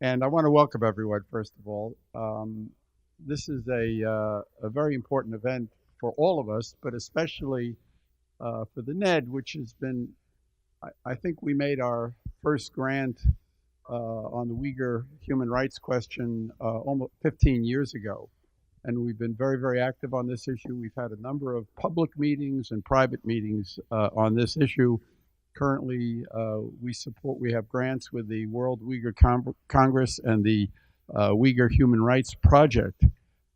And I want to welcome everyone, first of all. This is a very important event for all of us, but especially for the NED, which has been, I think we made our first grant on the Uyghur human rights question almost 15 years ago. And we've been very, very active on this issue. We've had a number of public meetings and private meetings on this issue. Currently, we have grants with the World Uyghur Congress and the Uyghur Human Rights Project.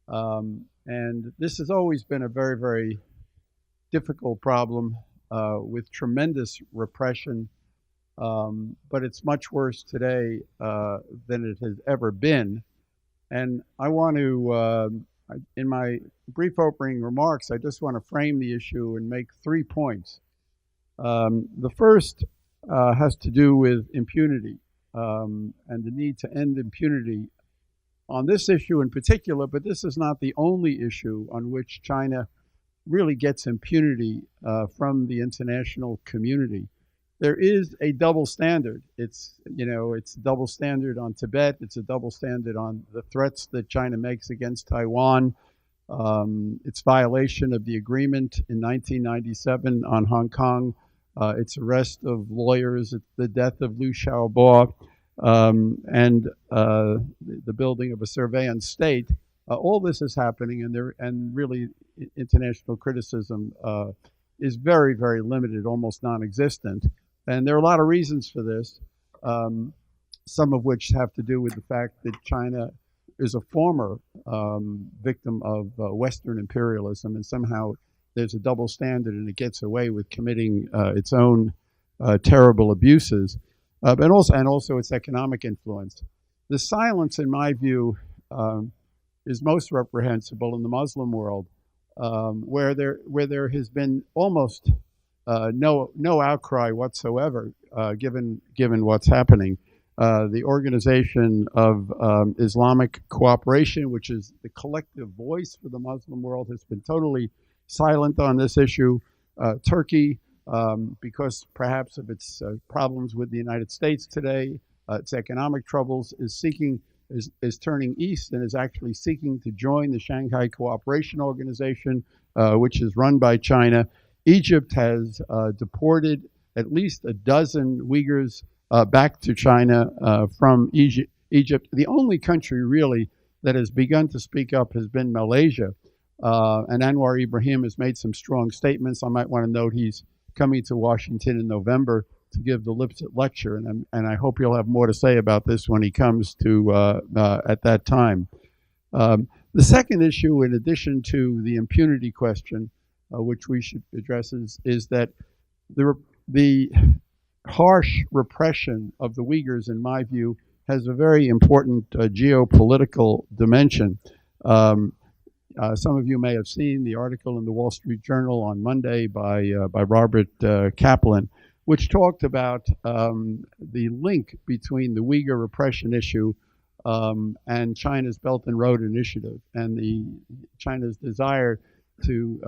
And this has always been a very, very difficult problem with tremendous repression, but it's much worse today than it has ever been. And I want to, in my brief opening remarks, I just want to frame the issue and make 3 points. The first has to do with impunity and the need to end impunity on this issue in particular, but this is not the only issue on which China really gets impunity from the international community. There is a double standard. It's a double standard on Tibet. It's a double standard on the threats that China makes against Taiwan. Its violation of the agreement in 1997 on Hong Kong. Its arrest of lawyers, the death of Liu Xiaobo, and the building of a surveillance state. All this is happening, and really international criticism is very, very limited, almost non-existent. And there are a lot of reasons for this, some of which have to do with the fact that China is a former victim of Western imperialism, and somehow there's a double standard and it gets away with committing its own terrible abuses, but also its economic influence. The silence, in my view, is most reprehensible in the Muslim world, where there has been almost no outcry whatsoever, given what's happening. The Organization of Islamic Cooperation, which is the collective voice for the Muslim world, has been totally silent on this issue. Turkey, because perhaps of its problems with the United States today, its economic troubles, is turning east and is actually seeking to join the Shanghai Cooperation Organization, which is run by China. Egypt has deported at least a dozen Uyghurs back to China from Egypt. The only country really that has begun to speak up has been Malaysia. And Anwar Ibrahim has made some strong statements. I might want to note he's coming to Washington in November to give the Lipset lecture, and I hope he'll have more to say about this when he comes to at that time. The second issue, in addition to the impunity question, which we should address, is that the harsh repression of the Uyghurs, in my view, has a very important geopolitical dimension. Some of you may have seen the article in the Wall Street Journal on Monday by Robert Kaplan, which talked about the link between the Uyghur repression issue and China's Belt and Road Initiative, and China's desire to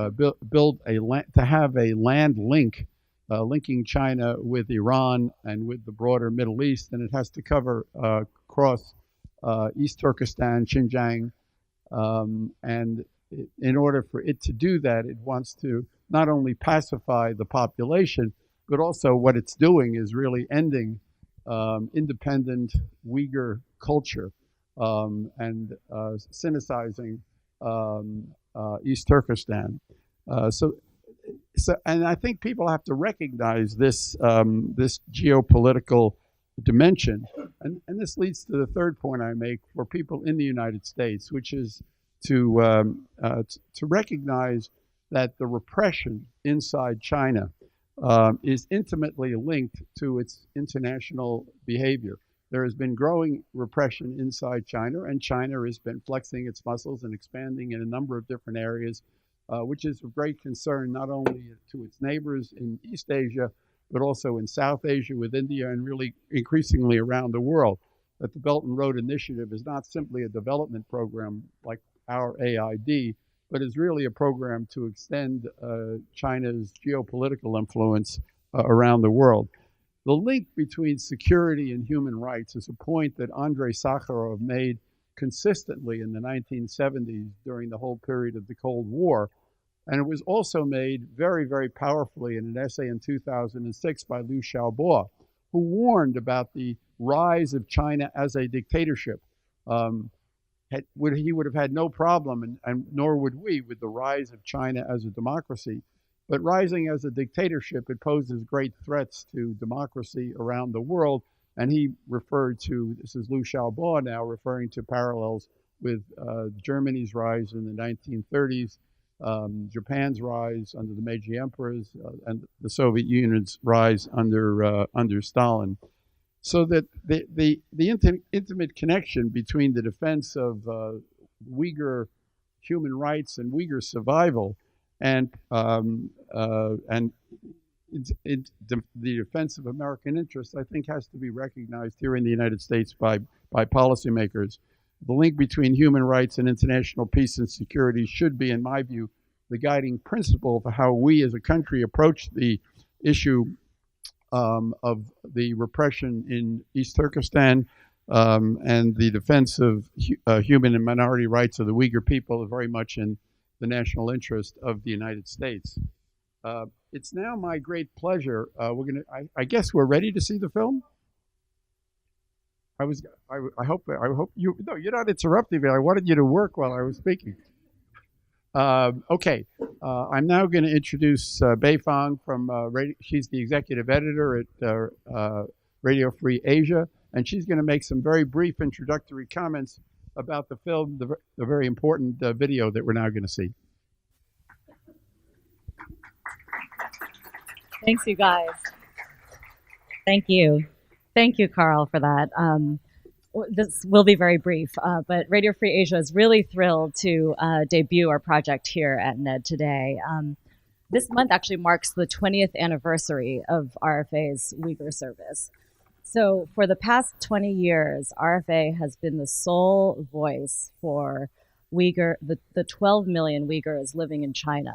have a land link linking China with Iran and with the broader Middle East, and it has to cover across East Turkestan, Xinjiang. And in order for it to do that, it wants to not only pacify the population, but also what it's doing is really ending independent Uyghur culture and synicizing East Turkestan. And I think people have to recognize this geopolitical dimension. And this leads to the third point I make for people in the United States, which is to recognize that the repression inside China is intimately linked to its international behavior. There has been growing repression inside China, and China has been flexing its muscles and expanding in a number of different areas, which is of great concern not only to its neighbors in East Asia, but also in South Asia with India, and really increasingly around the world. That the Belt and Road Initiative is not simply a development program like our AID, but is really a program to extend China's geopolitical influence around the world. The link between security and human rights is a point that Andrei Sakharov made consistently in the 1970s during the whole period of the Cold War. And it was also made very, very powerfully in an essay in 2006 by Liu Xiaobo, who warned about the rise of China as a dictatorship. He would have had no problem, and nor would we, with the rise of China as a democracy. But rising as a dictatorship, it poses great threats to democracy around the world. And he referred to, this is Liu Xiaobo now, referring to parallels with Germany's rise in the 1930s, Japan's rise under the Meiji emperors, and the Soviet Union's rise under Stalin. So that the intimate connection between the defense of Uyghur human rights and Uyghur survival and the defense of American interests, I think, has to be recognized here in the United States by policymakers. The link between human rights and international peace and security should be, in my view, the guiding principle for how we as a country approach the issue of the repression in East Turkestan and the defense of human and minority rights of the Uyghur people are very much in the national interest of the United States. It's now my great pleasure. I guess we're ready to see the film. I hope you. No, you're not interrupting me. I wanted you to work while I was speaking. Okay, I'm now going to introduce Bei Fang from she's the executive editor at Radio Free Asia, and she's going to make some very brief introductory comments about the film, the very important video that we're now going to see. Thanks, you guys. Thank you. Thank you, Carl, for that. This will be very brief, but Radio Free Asia is really thrilled to debut our project here at NED today. This month actually marks the 20th anniversary of RFA's Uyghur service. So for the past 20 years, RFA has been the sole voice for Uyghur, the 12 million Uyghurs living in China.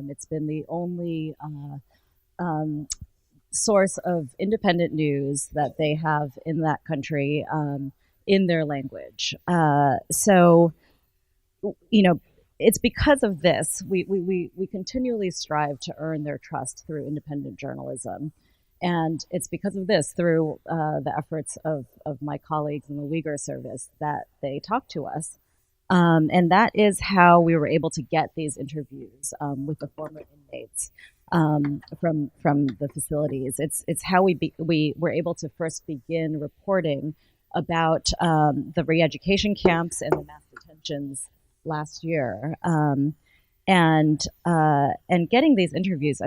It's been the only source of independent news that they have in that country in their language. So, you know, it's because of this, we continually strive to earn their trust through independent journalism. And it's because of this, through the efforts of my colleagues in the Uyghur service, that they talk to us. And that is how we were able to get these interviews with the former inmates from the facilities. It's how we were able to first begin reporting about the reeducation camps and the mass detentions last year. And getting these interviews,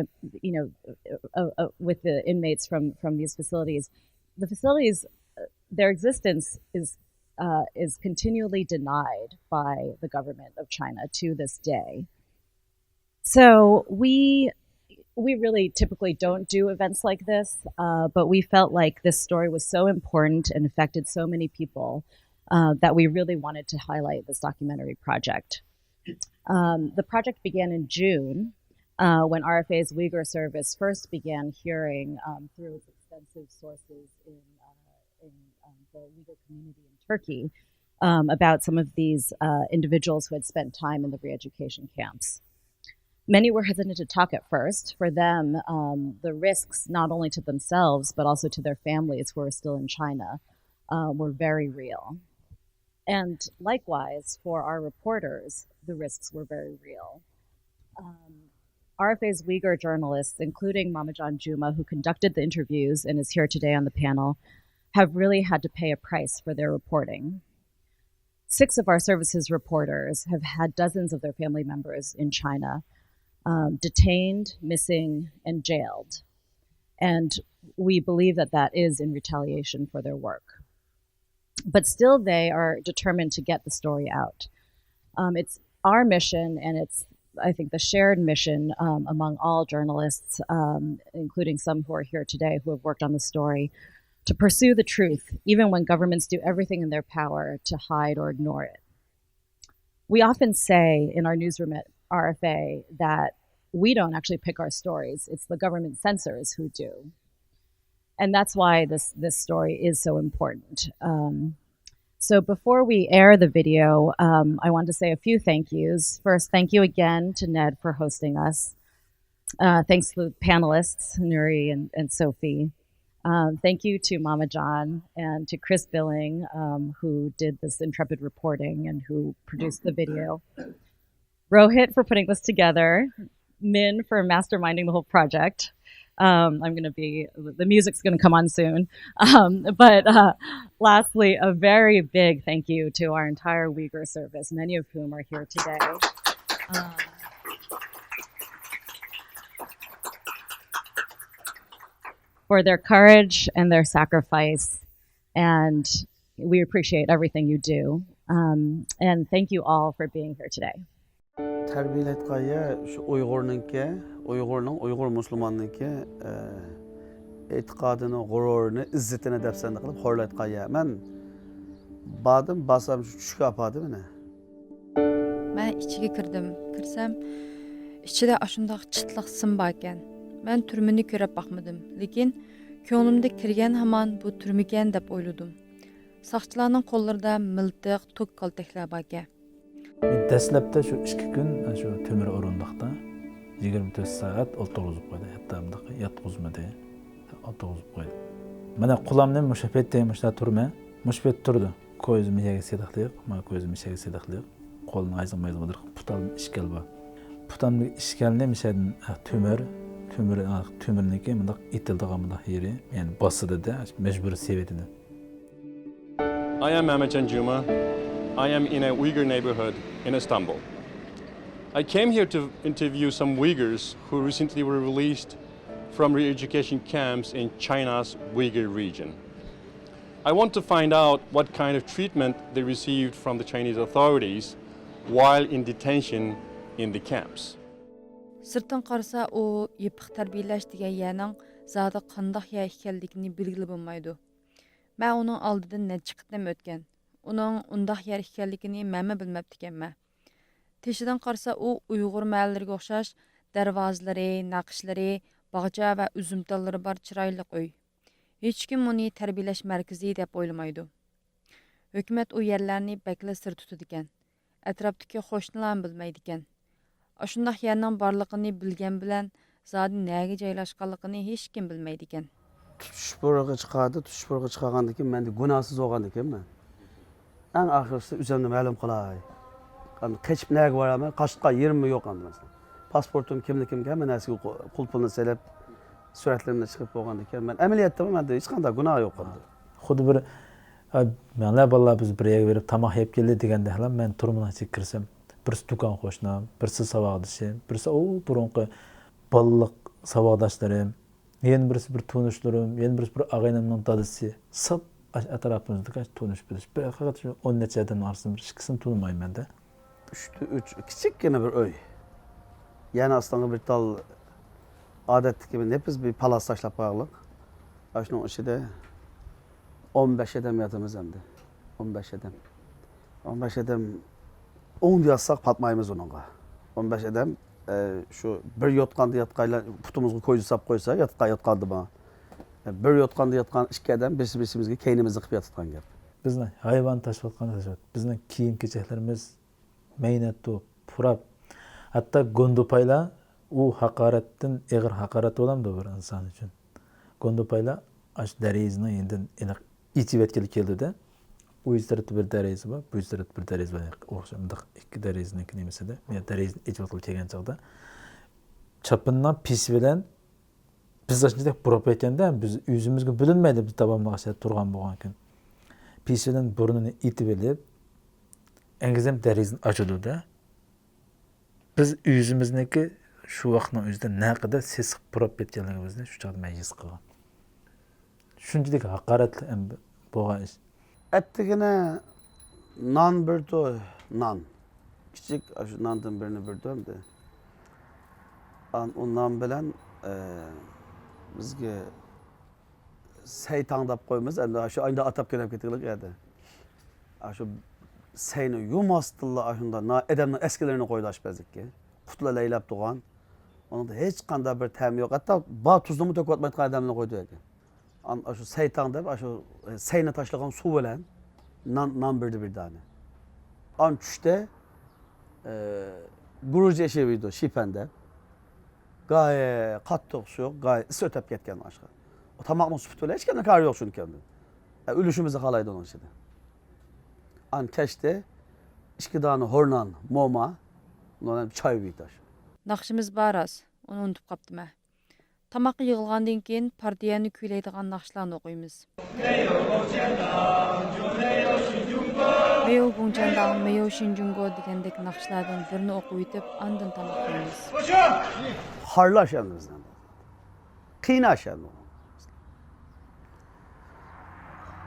with the inmates from these facilities, the facilities, their existence is continually denied by the government of China to this day. So we really typically don't do events like this, but we felt like this story was so important and affected so many people that we really wanted to highlight this documentary project. The project began in June when RFA's Uyghur service first began hearing through its extensive sources in the Uyghur community in Turkey about some of these individuals who had spent time in the re-education camps. Many were hesitant to talk at first. For them, the risks, not only to themselves, but also to their families who are still in China, were very real. And likewise, for our reporters, the risks were very real. RFA's Uyghur journalists, including Mamajan Juma, who conducted the interviews and is here today on the panel, have really had to pay a price for their reporting. 6 of our service's reporters have had dozens of their family members in China detained, missing, and jailed. And we believe that that is in retaliation for their work. But still, they are determined to get the story out. It's our mission, and it's, I think, the shared mission among all journalists, including some who are here today who have worked on the story, to pursue the truth, even when governments do everything in their power to hide or ignore it. We often say in our newsroom at RFA that we don't actually pick our stories. It's the government censors who do. And that's why this story is so important. So before we air the video, I want to say a few thank yous. First, thank you again to Ned for hosting us. Thanks to the panelists, Nuri and Sophie. Thank you to Mama John and to Chris Billing, who did this intrepid reporting and who produced the video. Rohit for putting this together. Min for masterminding the whole project. The music's going to come on soon. But lastly, a very big thank you to our entire Uyghur service, many of whom are here today. For their courage and their sacrifice. And we appreciate everything you do. And thank you all for being here today. Terbiyeletgaya şu Uyg'ur musulmonniki e'tiqodini, g'ururni, izzatini dafsanda qilib xorlatgaya. Men badim basam shu tushga apadim mana. Men ichiga kirsam ichida ashundaq chitliq sim bor ekan. Men turmini ko'rib baxmadim, lekin ko'nglimda kirgan hamon bu turmikan deb o'yladim. Saqchilarning qo'llarida miltiq, tok kaltaklar bor ekan. Dastlabda shu 2 kun shu temir o'rindiqda 24 soat o'tirg'izib qo'ydi. Hatto bunday yotqizmadi. O'tirg'izib qo'ydi. Mana qulamni mushafetda mushta turma, mushafet turdi. Ko'zim yaga sedaqliq, men ko'zim yaga sedaqliq. Qo'lni ayzim-ayzimdir, putam ishkal bor. Putamni ishkalni mishadan tömürniki mındaq itildiği mındaq yeri, yani basıdı da mecburi sevetini. I am Mehmetcan Juma. I am in a Uyghur neighborhood in Istanbul. I came here to interview some Uyghurs who recently were released from re-education camps in China's Uyghur region. I want to find out what kind of treatment they received from the Chinese authorities while in detention in the camps. Sırtın qarsa o yıpıq tərbiyələş degan yerning zada qandaq yer ekanligini belgilab bo'lmaydi. Men uning oldidan necha qitim o'tgan. Uning undaq yer ekanligini men bilmabdi ekanman. Teshidan qarsa u Uyg'ur mahallariga o'xshash darvozalari, naqshlari, bog'cha va uzumtallari bor chiroyli uy. Hech kim uni tarbiyalash markazi deb o'ylamaydi. Hukumat u yerlarni bakla sir tutadi ekan. Atrofdagi qo'shnilar bilmaydi ekan. Ashundaq yerning borligini bilgan bilan zodi nega joylashganligini hech kim bilmaydi ekan. Tutish burg'i chiqargandan keyin menda gunohsiz bo'lgandan keyin men eng oxirisi o'zimni ma'lum qilay. Qani qechib nega boraman? Qashqa yerim yo'q endi masalan. Pasportim kimligimga hamma narsaga qul pulni selib suratlarimni chiqib bo'lgandan keyin men amaliyotda menda hech qanday gunoh yo'q endi. Xuddi bir menlar bolalar biz bir yerga berib tamoq yeb keldi deganda ham men turmuna kirsam birisi do'kon qo'shnim, birisi savodishim, birisi burunqi bolliq savodoshlarim, yana birisi bir tunishlarim, yana birisi bir og'aynimning dadasi. Sab atrofimizda tunish bilish. Bir haqiqat shu 10 nechadan orsin bir ikkisini tunimayman-da. 3 kichikgina bir uy. Yana aslında bir tal odatdagi gibi biz bir palas tashlab qo'yganlik. Shuning ichida 15 odam yotamiz endi. 15 odam. 15 odam 10 yazsak patmaymiz onunla. 15 adam şu bir yotqanda yatqaylar putumuzga ko'yib sap qo'ysa yotqandı bana. Bir yotqanda yotqan 2 adam birisi-birimizga keynimizni qilib yotgan gap. Bizni hayvon tashviqotgan bizning kiyim-kechaklarimiz maynatdi, purab. Hatto gondopaylar u haqoratdan ig'ir haqorat bo'lamdi bir inson uchun. Gondopaylar ash daraizani endi aniq ichib yetkili keldi-da. Bu tarafda bir darez var, bu tarafda bir darez var. O'xshamda 2 darezniki nemisida, men darezni ejvatib kelgan chaqda chapindan pis bilan biz ashunday burab ketganda biz o'zimizga bilinmaydi biz davomli qashab turgan bo'lgan kun. Pis bilan burnini itib olib, angizam darezni ochdi-da. Biz o'zimizniki shu vaqtning o'zida naqada sesiq burab ketganligimizni shu chaqda men his qilgan. Shunchalik haqorat bo'lgan ish. Ettigine nan birdi, nan. Küçük şu nandan birini birdim de. O nan bilen bizge seytan dap koyumuz. Şu aynı atap gelip getirdik yerde. Şu seyni yumastılla aşında edemden eskilerini koydaş bezdik ki. Kutla leylap doğan. Onun da hiç kanda bir tem yok. Hatta bağ tuzlumu döküp atmayı edemden koydu yerde. Şu seytan deb, şu seyne taşlagan su bilen nan birdi bir tane. An çüşte gurucu eşeğiydi şipende. Gaye kattık su yok, gaye ısı ötep ketken aşağı. O tamamı su tutuyla hiç kendine kar yok şunu kendi. Ölüşümüzü kalaydı onun için. An keşte iki tane hornan, moma, ondan çay biytaş. Naqshimiz bar az, uni unutib qapdim. Tamoqqa yig'ilgandan keyin partiyani kuylaydigan naqshlarni o'qiymiz. Meyo Gongchandang, Meyo Xinjiang degandek naqshlardan birini o'qib yetib, andin tamoq yeymiz. Harlaş yanımızdan. Kıynaş yanımızdan.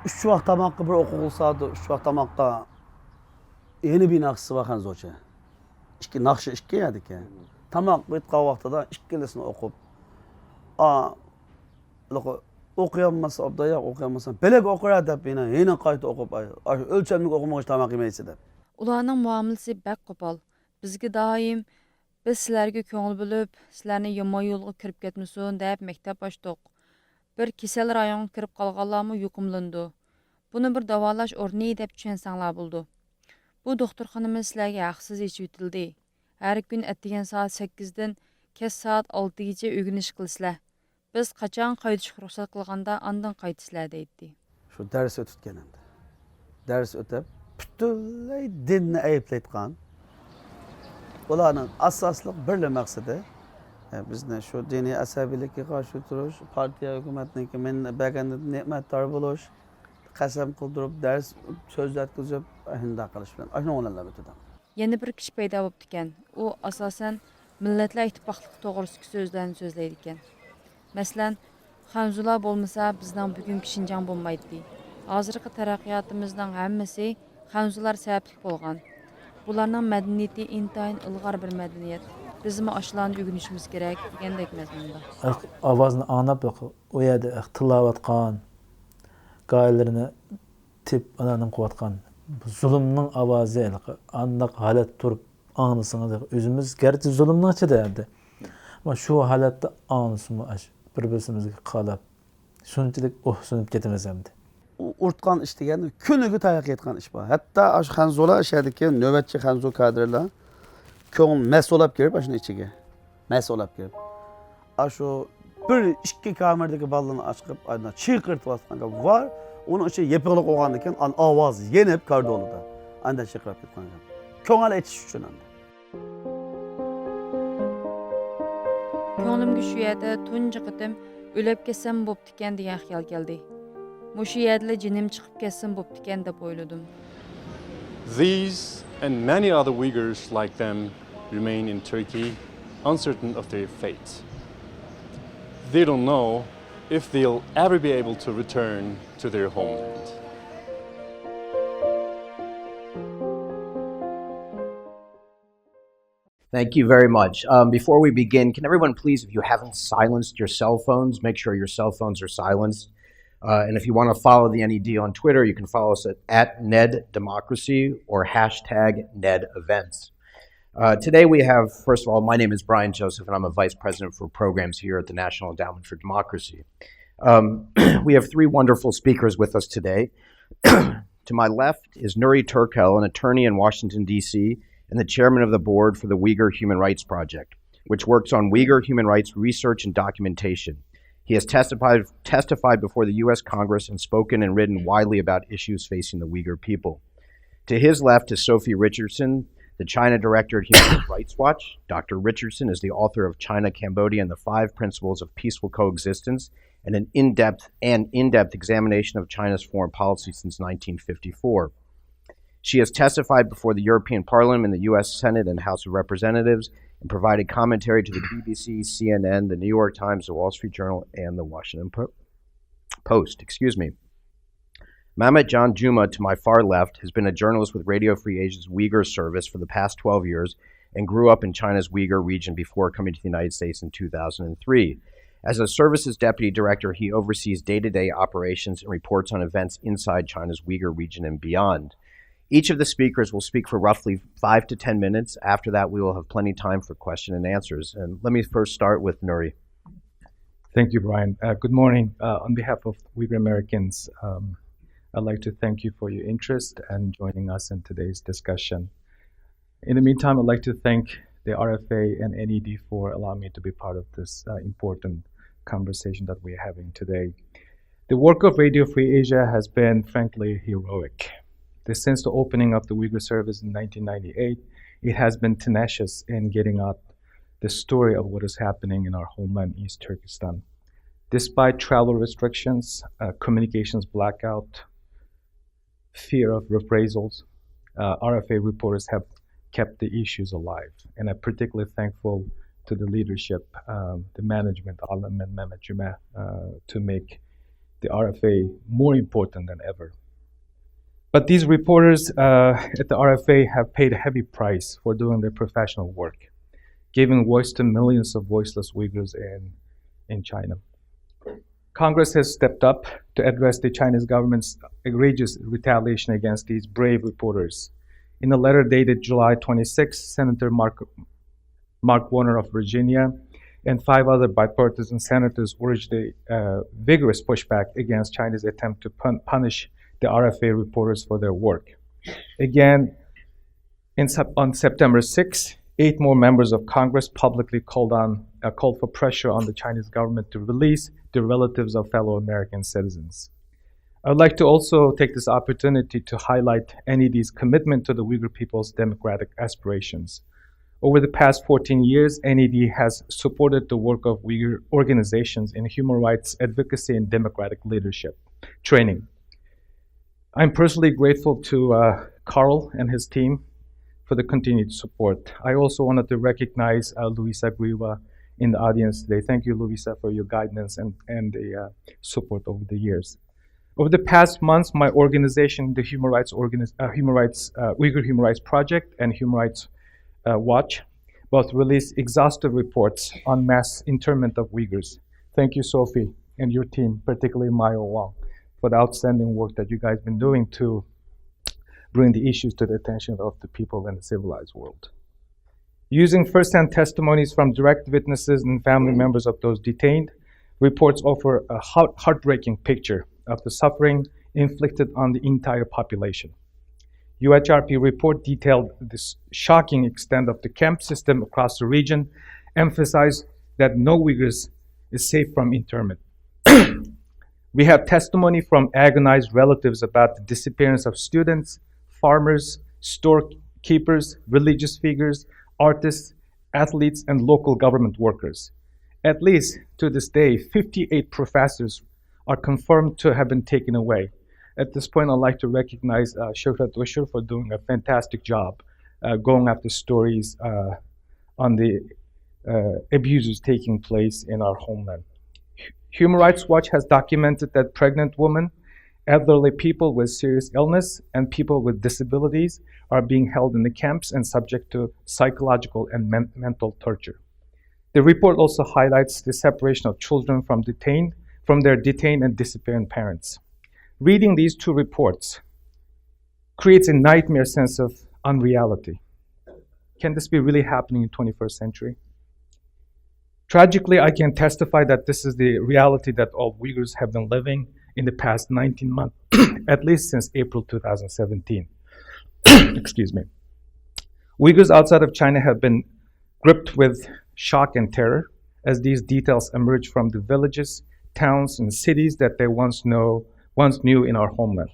Üç vaqt tamoqqa bir o'qilsadi, üç vaqt tamoqqa yeni bir naqshi vakan zo'cha. Naqshi ikki edik. Tamoq bitgan vaqtida ikkilisini o'qib, o'qiyolmasa obdaya o'qiyolmasa belek o'qira deb yana qayta o'qib, o'lchamlik o'qimoq tamoq yemaysiz deb. Ularning muomalasi bak qo'pol. Bizga doim biz sizlarga ko'ngil bo'lib, sizlarni yomon yo'lga kirib ketmasin deb maktab ochdik. Bir kasal rayonga kirib qolganlarmi yuqumlandi. Buni bir davolash o'rni deb tushunsanglar bo'ldi. Bu doktorxonamiz sizlarga haqsiz yechib etildi. Har kun atdigan soat 8 dan kech soat 6 gacha o'rganish qilasizlar. Biz qachon qaytishga ruxsat qilganda andan qaytisizlar deydi. Şu ders ötütkenimde. Ders ötüp bütünley dinni ayıplaytgan. Ularning asosliq bir maqsadi bizni shu diniy asabiylikka qarshi turish, partiya hukumatniki men bergan ne'matdor bo'lish, qasam qildirib dars so'z yetkazib, hinda qilish bilan ana ularlar o'tadi. Yana bir kishi paydo bo'libdi ekan. U asosan millatlar ittifoqligi to'g'risidagi so'zlarni so'zlaydi ekan. Masalan, Xanzular bo'lmasa bizning bugungi Xinjiang bo'lmaydi. Hozirgi taraqqiyotimizning hammasi Xanzular sababli bo'lgan. Bularning madaniyati intayin ilg'or bir madaniyat. Bizmi ashlarni o'rganishimiz kerak degandek mazmunda. Ovozni anglab o yerda tilovatgan qoilalarni tip ananing qilayotgan zulmning ovozi andoq holat turib anglasangiz o'zimiz garchi zulmning ichida edi. Ama shu holatda anglasimi bir-birimizga qalab shunchalik o'hsinib ketamiz endi. Urtgan ish degani kuniga tayoq yetgan ish bor. Hatto shu xanzolar ishadiki, navbatchi xanzo kadrlar ko'ngil mas'ulab kirib shuni ichiga. Mas'ulab kirib. Shu bir ikki kamerdagi ballarni ochib, aynan chiyqirtayotganga var. Onun içi yepig'liq olgan ekan, ovoz yenib kardolida. Anda chiqarib ketgan. Ko'ngil aytish uchun endi. Ko'nglimga shu yerda tunji qitim o'lib ketsam bo'pti ekan degan xayol keldi. Mushu yerda jinim chiqib ketsam bo'pti ekan deb o'yladim. These and many other Uyghurs like them remain in Turkey, uncertain of their fate. They don't know if they'll ever be able to return to their homeland. Thank you very much. Before we begin, can everyone please, if you haven't silenced your cell phones, make sure your cell phones are silenced. And if you want to follow the NED on Twitter, you can follow us at NEDDemocracy or #NEDEvents. Today we have, first of all, my name is Brian Joseph, and I'm a Vice President for Programs here at the National Endowment for Democracy. We have three wonderful speakers with us today. To my left is Nuri Turkel, an attorney in Washington, D.C., and the chairman of the board for the Uyghur Human Rights Project, which works on Uyghur human rights research and documentation. He has testified before the U.S. Congress and spoken and written widely about issues facing the Uyghur people. To his left is Sophie Richardson, the China director at Human Rights Watch. Dr. Richardson is the author of China, Cambodia, and the 5 Principles of Peaceful Coexistence, and an in-depth examination of China's foreign policy since 1954. She has testified before the European Parliament and the U.S. Senate and House of Representatives and provided commentary to the BBC, CNN, the New York Times, the Wall Street Journal, and the Washington Post. Mehmet Can Juma, to my far left, has been a journalist with Radio Free Asia's Uyghur service for the past 12 years and grew up in China's Uyghur region before coming to the United States in 2003. As a services deputy director, he oversees day-to-day operations and reports on events inside China's Uyghur region and beyond. Each of the speakers will speak for roughly 5 to 10 minutes. After that, we will have plenty of time for question and answers. And let me first start with Nuri. Thank you, Brian. Good morning. On behalf of Uyghur Americans, I'd like to thank you for your interest and joining us in today's discussion. In the meantime, I'd like to thank the RFA and NED for allowing me to be part of this important conversation that we're having today. The work of Radio Free Asia has been, frankly, heroic. Since the opening of the Uyghur service in 1998, it has been tenacious in getting out the story of what is happening in our homeland, East Turkestan. Despite travel restrictions, communications blackout, fear of reprisals, RFA reporters have kept the issues alive. And I'm particularly thankful to the leadership, the management, Alam and Mehmet Jume, to make the RFA more important than ever. But these reporters at the RFA have paid a heavy price for doing their professional work, giving voice to millions of voiceless Uyghurs in China. Congress has stepped up to address the Chinese government's egregious retaliation against these brave reporters. In a letter dated July 26, Senator Mark Warner of Virginia and 5 other bipartisan senators urged a vigorous pushback against China's attempt to punish the RFA reporters for their work. Again, on September 6, 8 more members of Congress publicly called for pressure on the Chinese government to release the relatives of fellow American citizens. I would like to also take this opportunity to highlight NED's commitment to the Uyghur people's democratic aspirations. Over the past 14 years, NED has supported the work of Uyghur organizations in human rights advocacy and democratic leadership training. I'm personally grateful to Carl and his team for the continued support. I also wanted to recognize Luisa Griva in the audience today. Thank you, Luisa, for your guidance and the support over the years. Over the past months, my organization, the Uyghur Human Rights Project and Human Rights Watch, both released exhaustive reports on mass internment of Uyghurs. Thank you, Sophie, and your team, particularly Mayo Wang, for the outstanding work that you guys have been doing to bring the issues to the attention of the people in the civilized world. Using first-hand testimonies from direct witnesses and family members of those detained, reports offer a heartbreaking picture of the suffering inflicted on the entire population. UHRP report detailed this shocking extent of the camp system across the region, emphasized that no Uyghurs is safe from internment. We have testimony from agonized relatives about the disappearance of students, farmers, storekeepers, religious figures, artists, athletes, and local government workers. At least to this day, 58 professors are confirmed to have been taken away. At this point, I'd like to recognize Shofrat Ushur for doing a fantastic job going after stories on the abuses taking place in our homeland. Human Rights Watch has documented that pregnant women, elderly people with serious illness, and people with disabilities are being held in the camps and subject to psychological and mental torture. The report also highlights the separation of children from their detained and disappearing parents. Reading these 2 reports creates a nightmare sense of unreality. Can this be really happening in the 21st century? Tragically, I can testify that this is the reality that all Uyghurs have been living in the past 19 months, at least since April 2017. Excuse me. Uyghurs outside of China have been gripped with shock and terror as these details emerge from the villages, towns, and cities that they once knew in our homeland.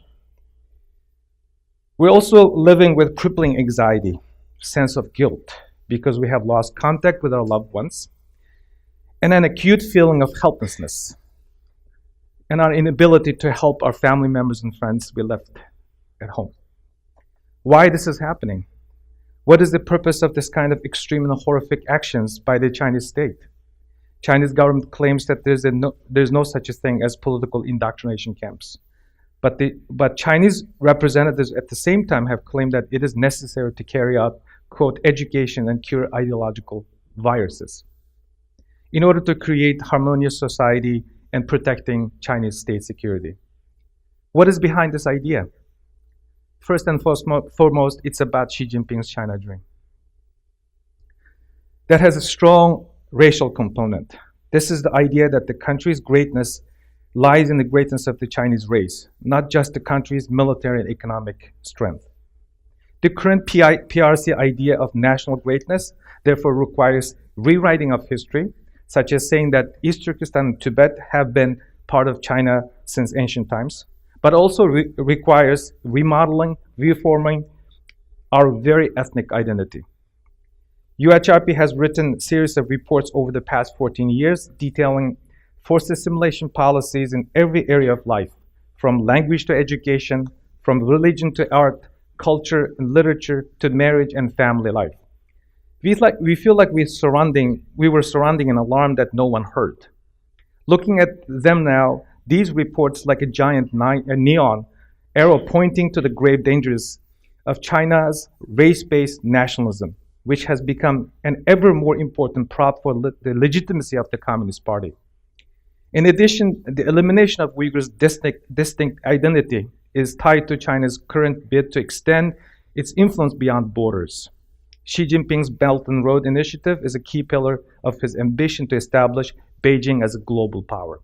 We're also living with crippling anxiety, sense of guilt, because we have lost contact with our loved ones, and an acute feeling of helplessness, and our inability to help our family members and friends we left at home. Why this is happening? What is the purpose of this kind of extreme and horrific actions by the Chinese state? Chinese government claims that there's no such a thing as political indoctrination camps. But Chinese representatives at the same time have claimed that it is necessary to carry out, quote, education and cure ideological viruses in order to create harmonious society and protecting Chinese state security. What is behind this idea? First and foremost, it's about Xi Jinping's China dream. That has a strong racial component. This is the idea that the country's greatness lies in the greatness of the Chinese race, not just the country's military and economic strength. The current PRC idea of national greatness therefore requires rewriting of history, such as saying that East Turkestan and Tibet have been part of China since ancient times, but also requires remodeling, reforming our very ethnic identity. UHRP has written a series of reports over the past 14 years detailing forced assimilation policies in every area of life, from language to education, from religion to art, culture and literature to marriage and family life. We feel like we were surrounding an alarm that no one heard. Looking at them now, these reports like a giant neon arrow pointing to the grave dangers of China's race-based nationalism, which has become an ever more important prop for the legitimacy of the Communist Party. In addition, the elimination of Uyghurs' distinct identity is tied to China's current bid to extend its influence beyond borders. Xi Jinping's Belt and Road Initiative is a key pillar of his ambition to establish Beijing as a global power.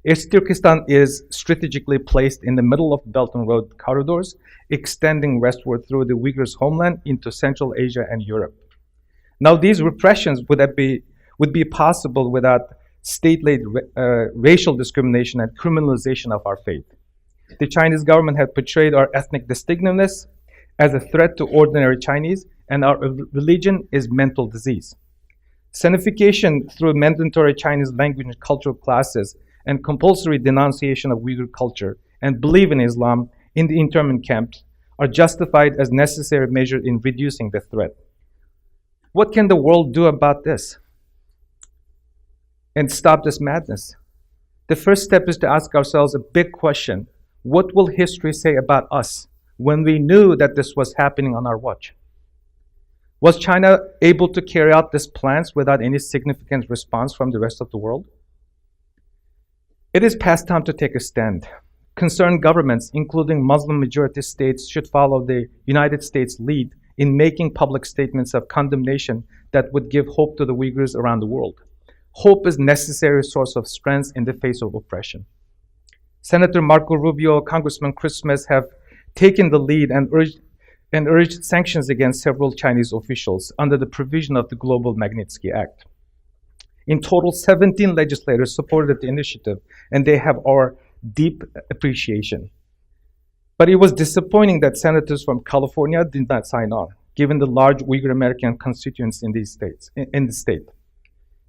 East Turkestan is strategically placed in the middle of Belt and Road corridors, extending westward through the Uyghurs' homeland into Central Asia and Europe. Now, these repressions would be possible without state-led racial discrimination and criminalization of our faith. The Chinese government had portrayed our ethnic distinctiveness as a threat to ordinary Chinese, and our religion is mental disease. Sinification through mandatory Chinese language and cultural classes and compulsory denunciation of Uyghur culture and belief in Islam in the internment camps are justified as necessary measures in reducing the threat. What can the world do about this and stop this madness? The first step is to ask ourselves a big question. What will history say about us when we knew that this was happening on our watch? Was China able to carry out these plans without any significant response from the rest of the world? It is past time to take a stand. Concerned governments, including Muslim-majority states, should follow the United States' lead in making public statements of condemnation that would give hope to the Uyghurs around the world. Hope is a necessary source of strength in the face of oppression. Senator Marco Rubio, Congressman Chris Smith have taken the lead and urged sanctions against several Chinese officials under the provision of the Global Magnitsky Act. In total, 17 legislators supported the initiative, and they have our deep appreciation. But it was disappointing that senators from California did not sign on, given the large Uyghur American constituents in the state.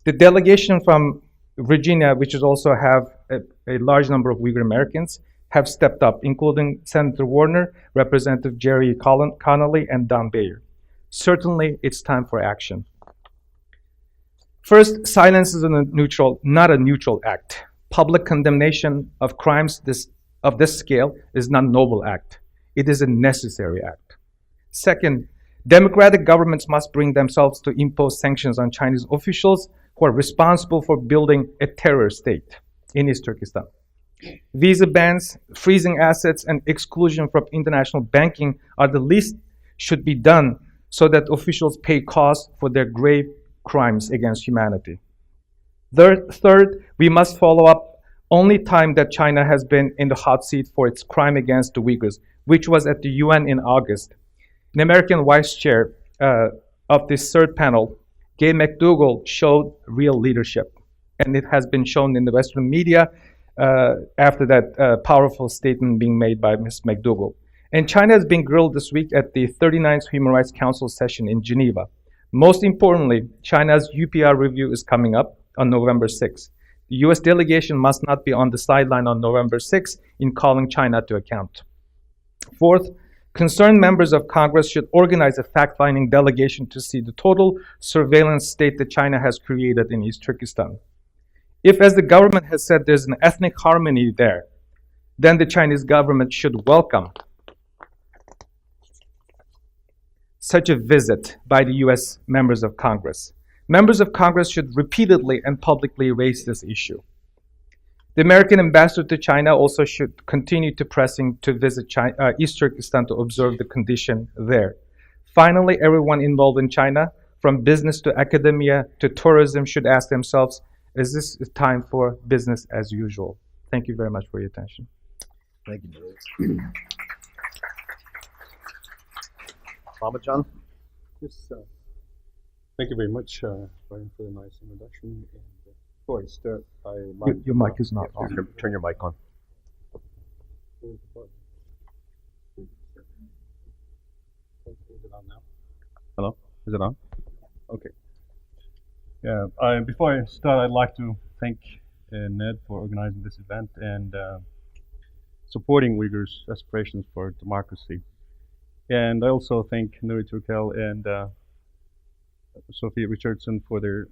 The delegation from Virginia, which is also have a large number of Uyghur Americans, have stepped up, including Senator Warner, Representative Jerry Connolly, and Don Bayer. Certainly, it's time for action. First, silence is not a neutral act. Public condemnation of crimes of this scale is not a noble act. It is a necessary act. Second, democratic governments must bring themselves to impose sanctions on Chinese officials who are responsible for building a terror state in East Turkestan. Visa bans, freezing assets, and exclusion from international banking are the least should be done so that officials pay costs for their grave crimes against humanity. Third, we must follow up only time that China has been in the hot seat for its crime against the Uyghurs, which was at the UN in August. An American vice chair of this third panel, Gay McDougall, showed real leadership. And it has been shown in the Western media after that powerful statement being made by Ms. McDougall. And China has been grilled this week at the 39th Human Rights Council session in Geneva. Most importantly, China's UPR review is coming up on November 6th. The US delegation must not be on the sideline on November 6th in calling China to account. Fourth, concerned members of Congress should organize a fact-finding delegation to see the total surveillance state that China has created in East Turkestan. If, as the government has said, there's an ethnic harmony there, then the Chinese government should welcome such a visit by the US members of Congress. Members of Congress should repeatedly and publicly raise this issue. The American ambassador to China also should continue to pressing to visit East Turkestan to observe the condition there. Finally, everyone involved in China, from business to academia to tourism, should ask themselves, Is this a time for business as usual? Thank you very much for your attention. Thank you, Mama John? Yes, thank you very much, Brian, for the nice introduction. And before I start, Your mic is not on. Turn your mic on. Is it on now? Hello? Is it on? Okay. Yeah. Before I start, I'd like to thank Ned for organizing this event and supporting Uyghurs' aspirations for democracy. And I also thank Nuri Turkel and Sophia Richardson for their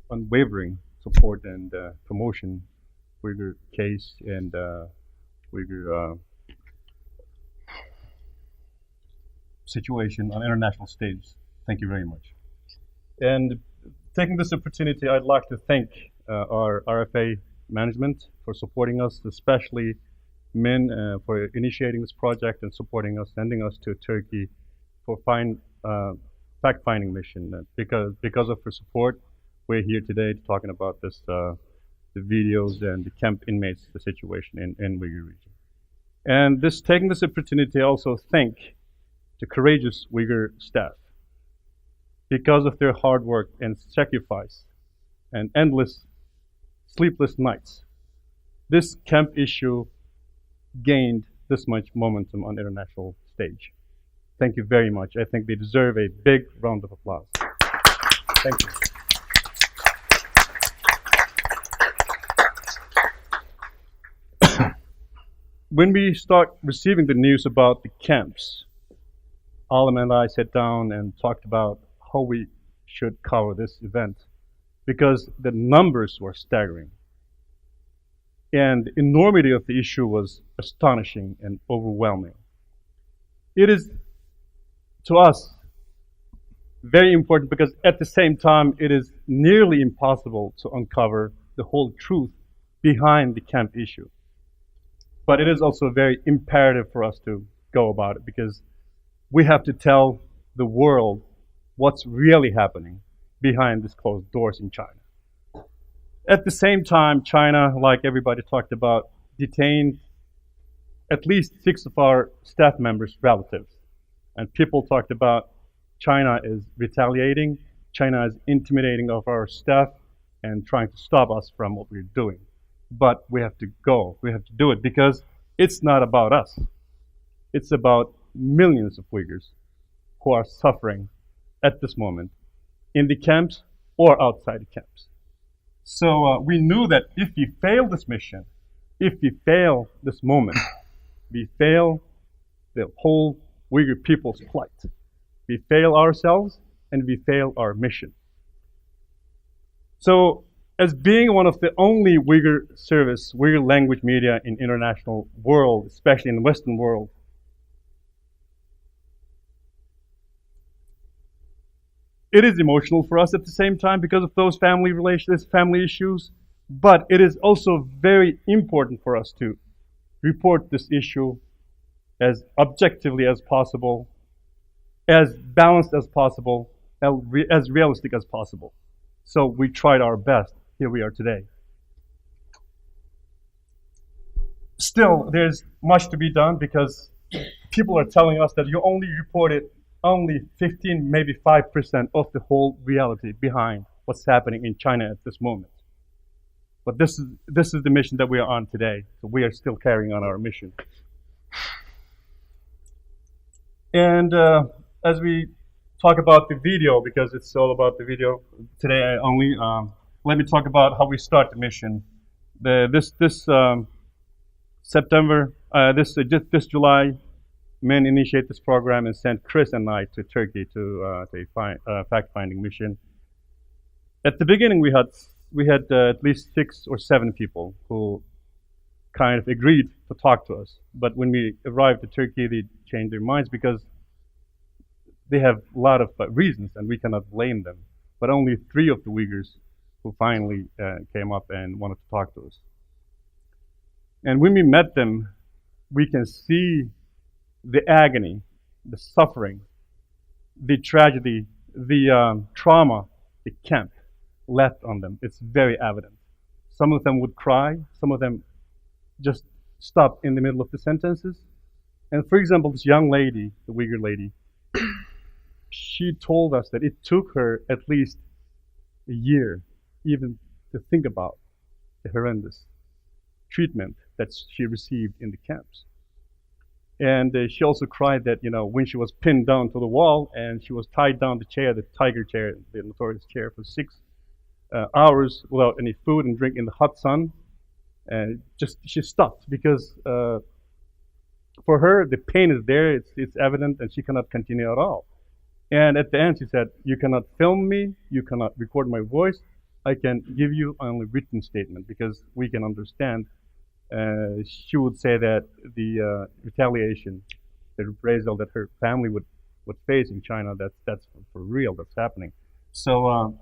unwavering support and promotion of Uyghur case and Uyghur situation on international stage. Thank you very much. And taking this opportunity, I'd like to thank our RFA management for supporting us, especially Min for initiating this project and supporting us, sending us to Turkey for fact-finding mission. Because of her support, we're here today talking about this, the videos and the camp inmates, the situation in Uyghur region. And taking this opportunity, I also thank the courageous Uyghur staff because of their hard work and sacrifice and endless sleepless nights. This camp issue gained this much momentum on the international stage. Thank you very much. I think they deserve a big round of applause. Thank you. When we start receiving the news about the camps, Alam and I sat down and talked about how we should cover this event because the numbers were staggering. And the enormity of the issue was astonishing and overwhelming. It is, to us, very important because at the same time, it is nearly impossible to uncover the whole truth behind the camp issue. But it is also very imperative for us to go about it because we have to tell the world what's really happening behind these closed doors in China. At the same time, China, like everybody talked about, detained at least 6 of our staff members' relatives. And people talked about China is retaliating, China is intimidating of our staff and trying to stop us from what we're doing. But we have to go, we have to do it because it's not about us. It's about millions of Uyghurs who are suffering at this moment in the camps or outside the camps. So we knew that if we fail this mission, if we fail this moment, we fail the whole Uyghur people's plight. We fail ourselves and we fail our mission. So as being one of the only Uyghur service, Uyghur language media in international world, especially in the Western world, it is emotional for us at the same time because of those family relations, family issues, but it is also very important for us to report this issue as objectively as possible, as balanced as possible, as realistic as possible. So we tried our best. Here we are today. Still, there's much to be done because people are telling us that you only reported only 15, maybe 5% of the whole reality behind what's happening in China at this moment. But this is the mission that we are on today. So we are still carrying on our mission. And as we talk about the video, because it's all about the video today only, let me talk about how we start the mission. This July, men initiate this program and sent Chris and I to Turkey to a fact-finding mission. At the beginning, we had at least 6 or 7 people who kind of agreed to talk to us. But when we arrived to Turkey, they changed their minds because they have a lot of reasons, and we cannot blame them. But only 3 of the Uyghurs who finally came up and wanted to talk to us. And when we met them, we can see the agony, the suffering, the tragedy, the trauma the camp left on them. It's very evident. Some of them would cry. Some of them just stop in the middle of the sentences. And for example, this young lady, the Uyghur lady, she told us that it took her at least a year even to think about the horrendous treatment that she received in the camps. And she also cried that, when she was pinned down to the wall and she was tied down the chair, the tiger chair, the notorious chair, for 6 hours without any food and drink in the hot sun, and she stopped because for her the pain is there, it's evident, and she cannot continue at all. And at the end she said, "You cannot film me, you cannot record my voice. I can give you only written statement because we can understand." She would say that the retaliation, the reprisal that her family would face in China, that's for real, that's happening. So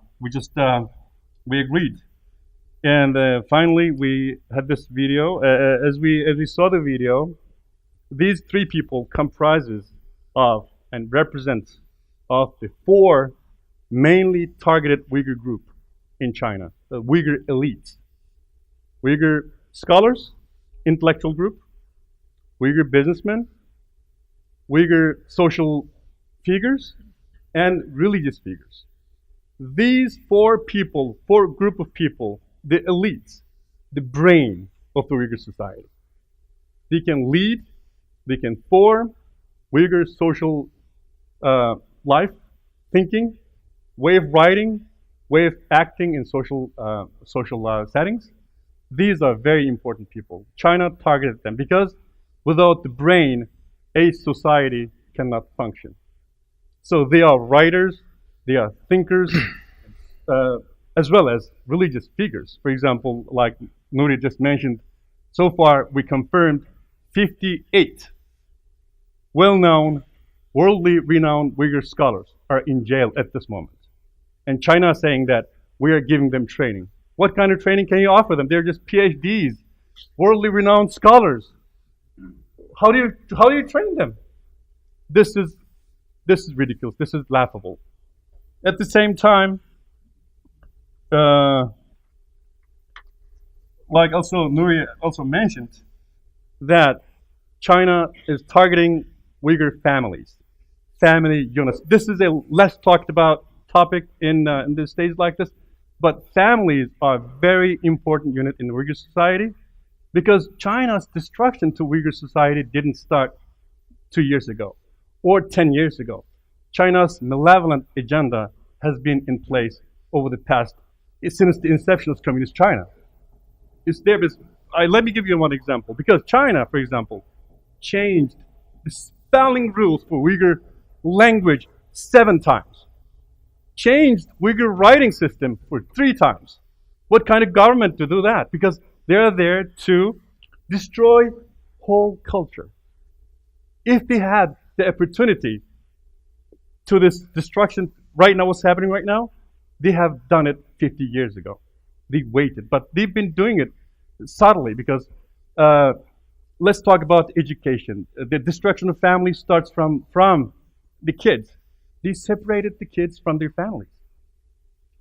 we agreed. And finally, we had this video. As we saw the video, these 3 people comprises of and represents of the 4 mainly targeted Uyghur group in China, the Uyghur elites. Uyghur scholars, intellectual group, Uyghur businessmen, Uyghur social figures, and religious figures. These 4 group of people, the elites, the brain of the Uyghur society. They can lead, they can form Uyghur social life, thinking, way of writing, way of acting in social settings. These are very important people. China targeted them because without the brain, a society cannot function. So they are writers, they are thinkers, as well as religious figures. For example, like Nuri just mentioned, so far we confirmed 58 well-known, worldly renowned Uyghur scholars are in jail at this moment. And China is saying that we are giving them training. What kind of training can you offer them? They're just PhDs, worldly renowned scholars. How do you train them? This is ridiculous. This is laughable. At the same time, like also Nuri also mentioned, that China is targeting Uyghur families, family units. This is a less talked about topic in the states like this, but families are a very important unit in Uyghur society because China's destruction to Uyghur society didn't start 2 years ago or 10 years ago. China's malevolent agenda has been in place over the past, since the inception of communist China. Let me give you one example. Because China, for example, changed the spelling rules for Uyghur language 7 times. Changed Uyghur writing system for 3 times. What kind of government to do that? Because they're there to destroy whole culture. If they had the opportunity to this destruction right now, what's happening right now, they have done it 50 years ago. They waited, but they've been doing it subtly because let's talk about education. The destruction of families starts from the kids. They separated the kids from their families.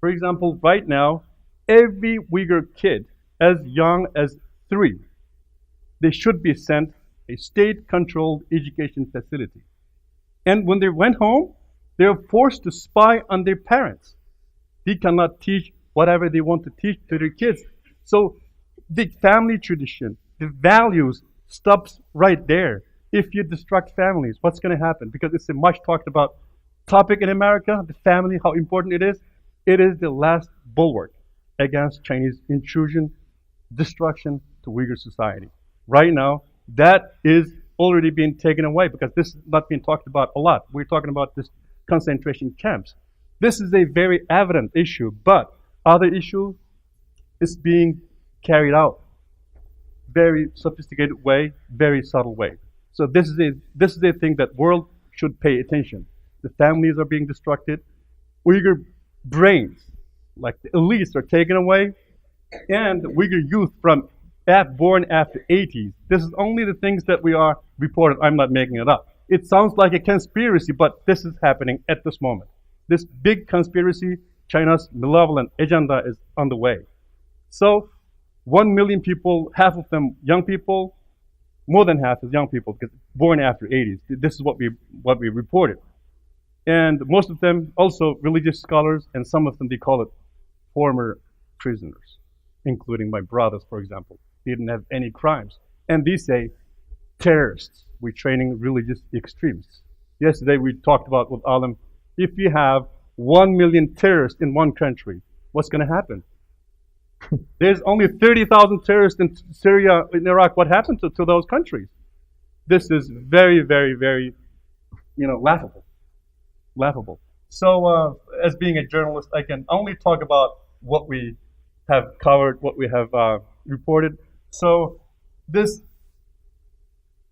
For example, right now, every Uyghur kid as young as 3, they should be sent a state-controlled education facility. And when they went home, they are forced to spy on their parents. They cannot teach whatever they want to teach to their kids. So the family tradition, the values stops right there. If you destruct families, what's going to happen? Because it's a much talked about topic in America, the family, how important it is. It is the last bulwark against Chinese intrusion, destruction to Uyghur society. Right now, that is already being taken away because this is not being talked about a lot. We're talking about this concentration camps. This is a very evident issue, but other issue is being carried out very sophisticated way, very subtle way. So this is a thing that world should pay attention. The families are being destructed. Uyghur brains, like the elites, are taken away, and Uyghur youth born after 80s. This is only the things that we are reported. I'm not making it up. It sounds like a conspiracy, but this is happening at this moment. This big conspiracy, China's malevolent agenda is on the way. So 1 million people, half of them young people, more than half is young people because born after 80s. This is what we reported. And most of them also religious scholars, and some of them, they call it former prisoners, including my brothers, for example. They didn't have any crimes. And they say, terrorists, we're training religious extremists. Yesterday we talked about with Alim, if you have 1 million terrorists in one country, what's going to happen? There's only 30,000 terrorists in Syria, in Iraq. What happened to those countries? This is very, very, very, laughable. Laughable. So, as being a journalist, I can only talk about what we have covered, what we have reported. So,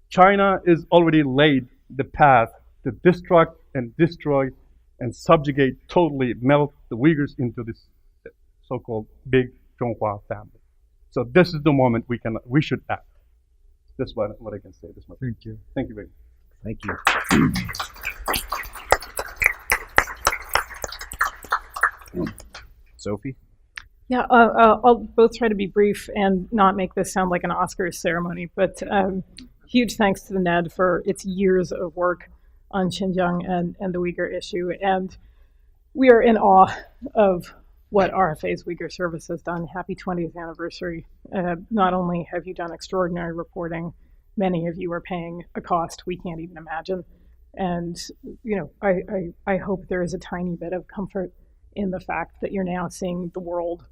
China is already laid the path to destruct and destroy and subjugate, totally melt the Uyghurs into this so-called big Zhonghua family. So this is the moment we should act. That's what I can say this much. Thank you. Thank you very much. Thank you. Sophie? Yeah, I'll both try to be brief and not make this sound like an Oscars ceremony, but huge thanks to the NED for its years of work on Xinjiang and the Uyghur issue. And we are in awe of what RFA's Uyghur Service has done. Happy 20th anniversary. Not only have you done extraordinary reporting, many of you are paying a cost we can't even imagine. And, I hope there is a tiny bit of comfort in the fact that you're now seeing the world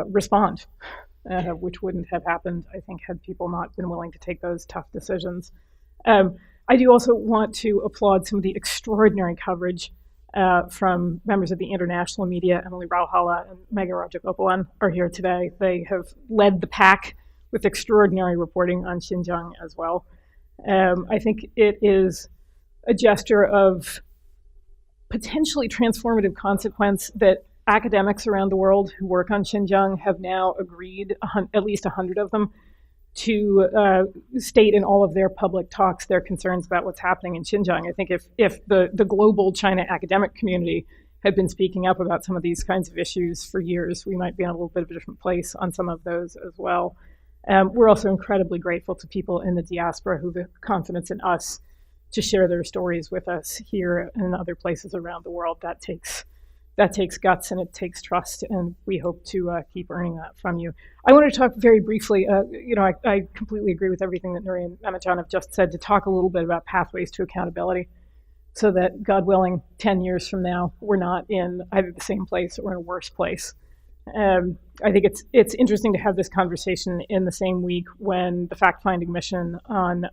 respond, which wouldn't have happened, I think, had people not been willing to take those tough decisions. I do also want to applaud some of the extraordinary coverage from members of the international media. Emily Rauhala and Megha Rajagopalan are here today. They have led the pack with extraordinary reporting on Xinjiang as well. I think it is a gesture of potentially transformative consequence that academics around the world who work on Xinjiang have now agreed, at least 100 of them, to state in all of their public talks their concerns about what's happening in Xinjiang. I think if the global China academic community had been speaking up about some of these kinds of issues for years, we might be in a little bit of a different place on some of those as well. We're also incredibly grateful to people in the diaspora who have confidence in us to share their stories with us here and other places around the world. That takes guts and it takes trust, and we hope to keep earning that from you. I want to talk very briefly, I completely agree with everything that Nuri and Mehmetjan have just said, to talk a little bit about pathways to accountability so that, God willing, 10 years from now, we're not in either the same place or in a worse place. I think it's interesting to have this conversation in the same week when the fact-finding mission on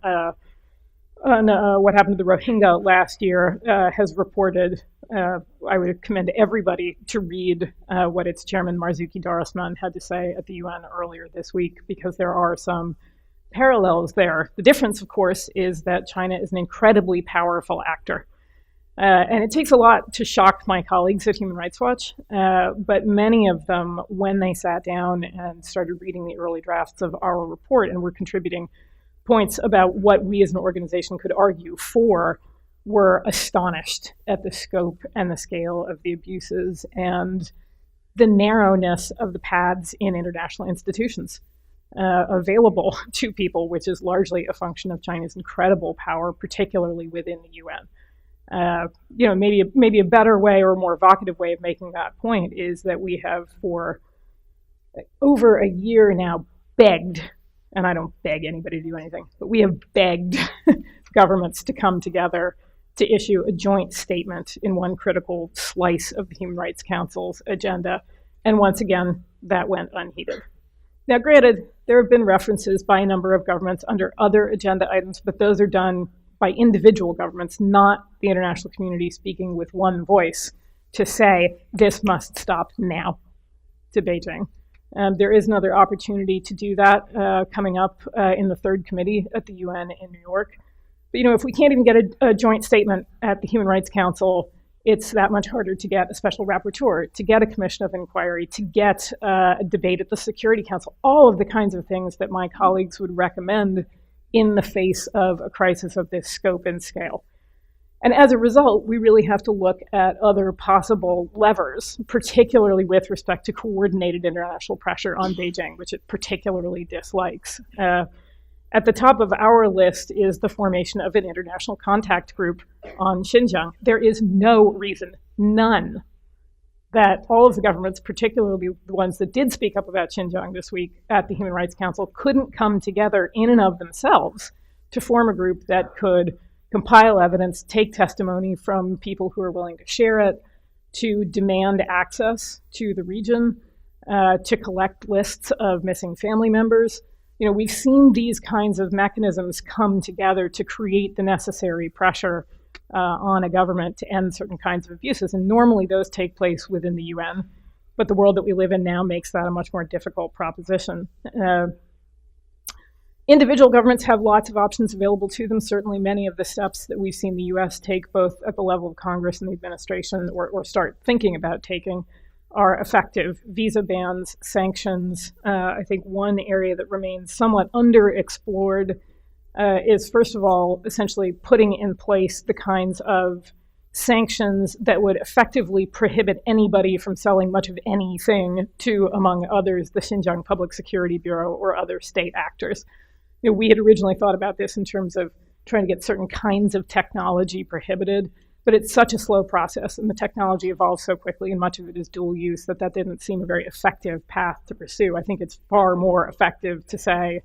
what happened to the Rohingya last year has reported. I would commend everybody to read what its chairman Marzuki Darusman had to say at the UN earlier this week, because there are some parallels there. The difference, of course, is that China is an incredibly powerful actor. And it takes a lot to shock my colleagues at Human Rights Watch, but many of them, when they sat down and started reading the early drafts of our report and were contributing points about what we as an organization could argue for, were astonished at the scope and the scale of the abuses and the narrowness of the paths in international institutions available to people, which is largely a function of China's incredible power, particularly within the UN. Maybe a better way or a more evocative way of making that point is that we have for over a year now begged, and I don't beg anybody to do anything, but we have begged governments to come together to issue a joint statement in one critical slice of the Human Rights Council's agenda. And once again, that went unheeded. Now, granted, there have been references by a number of governments under other agenda items, but those are done by individual governments, not the international community speaking with one voice to say this must stop now to Beijing. There is another opportunity to do that coming up in the third committee at the UN in New York. But if we can't even get a joint statement at the Human Rights Council, it's that much harder to get a special rapporteur, to get a commission of inquiry, to get a debate at the Security Council, all of the kinds of things that my colleagues would recommend in the face of a crisis of this scope and scale. And as a result, we really have to look at other possible levers, particularly with respect to coordinated international pressure on Beijing, which it particularly dislikes. At the top of our list is the formation of an international contact group on Xinjiang. There is no reason, none, that all of the governments, particularly the ones that did speak up about Xinjiang this week at the Human Rights Council, couldn't come together in and of themselves to form a group that could compile evidence, take testimony from people who are willing to share it, to demand access to the region, to collect lists of missing family members. You know, we've seen these kinds of mechanisms come together to create the necessary pressure on a government to end certain kinds of abuses. And normally those take place within the UN, but the world that we live in now makes that a much more difficult proposition. Individual governments have lots of options available to them. Certainly many of the steps that we've seen the US take, both at the level of Congress and the administration, or start thinking about taking, are effective. Visa bans, sanctions. I think one area that remains somewhat underexplored is, first of all, essentially putting in place the kinds of sanctions that would effectively prohibit anybody from selling much of anything to, among others, the Xinjiang Public Security Bureau or other state actors. You know, we had originally thought about this in terms of trying to get certain kinds of technology prohibited, but it's such a slow process and the technology evolves so quickly and much of it is dual use that didn't seem a very effective path to pursue. I think it's far more effective to say,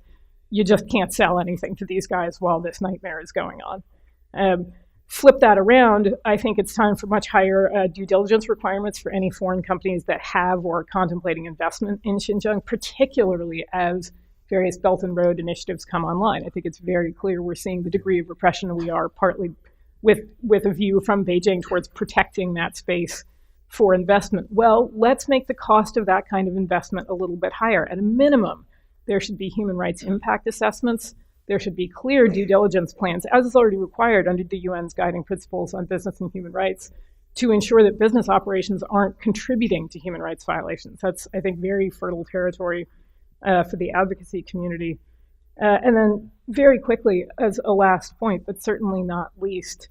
you just can't sell anything to these guys while this nightmare is going on. Flip that around, I think it's time for much higher due diligence requirements for any foreign companies that have or are contemplating investment in Xinjiang, particularly as various Belt and Road initiatives come online. I think it's very clear we're seeing the degree of repression we are, partly with a view from Beijing towards protecting that space for investment. Well, let's make the cost of that kind of investment a little bit higher. At a minimum, there should be human rights impact assessments. There should be clear due diligence plans, as is already required under the UN's guiding principles on business and human rights, to ensure that business operations aren't contributing to human rights violations. That's, I think, very fertile territory for the advocacy community. And then very quickly, as a last point, but certainly not least,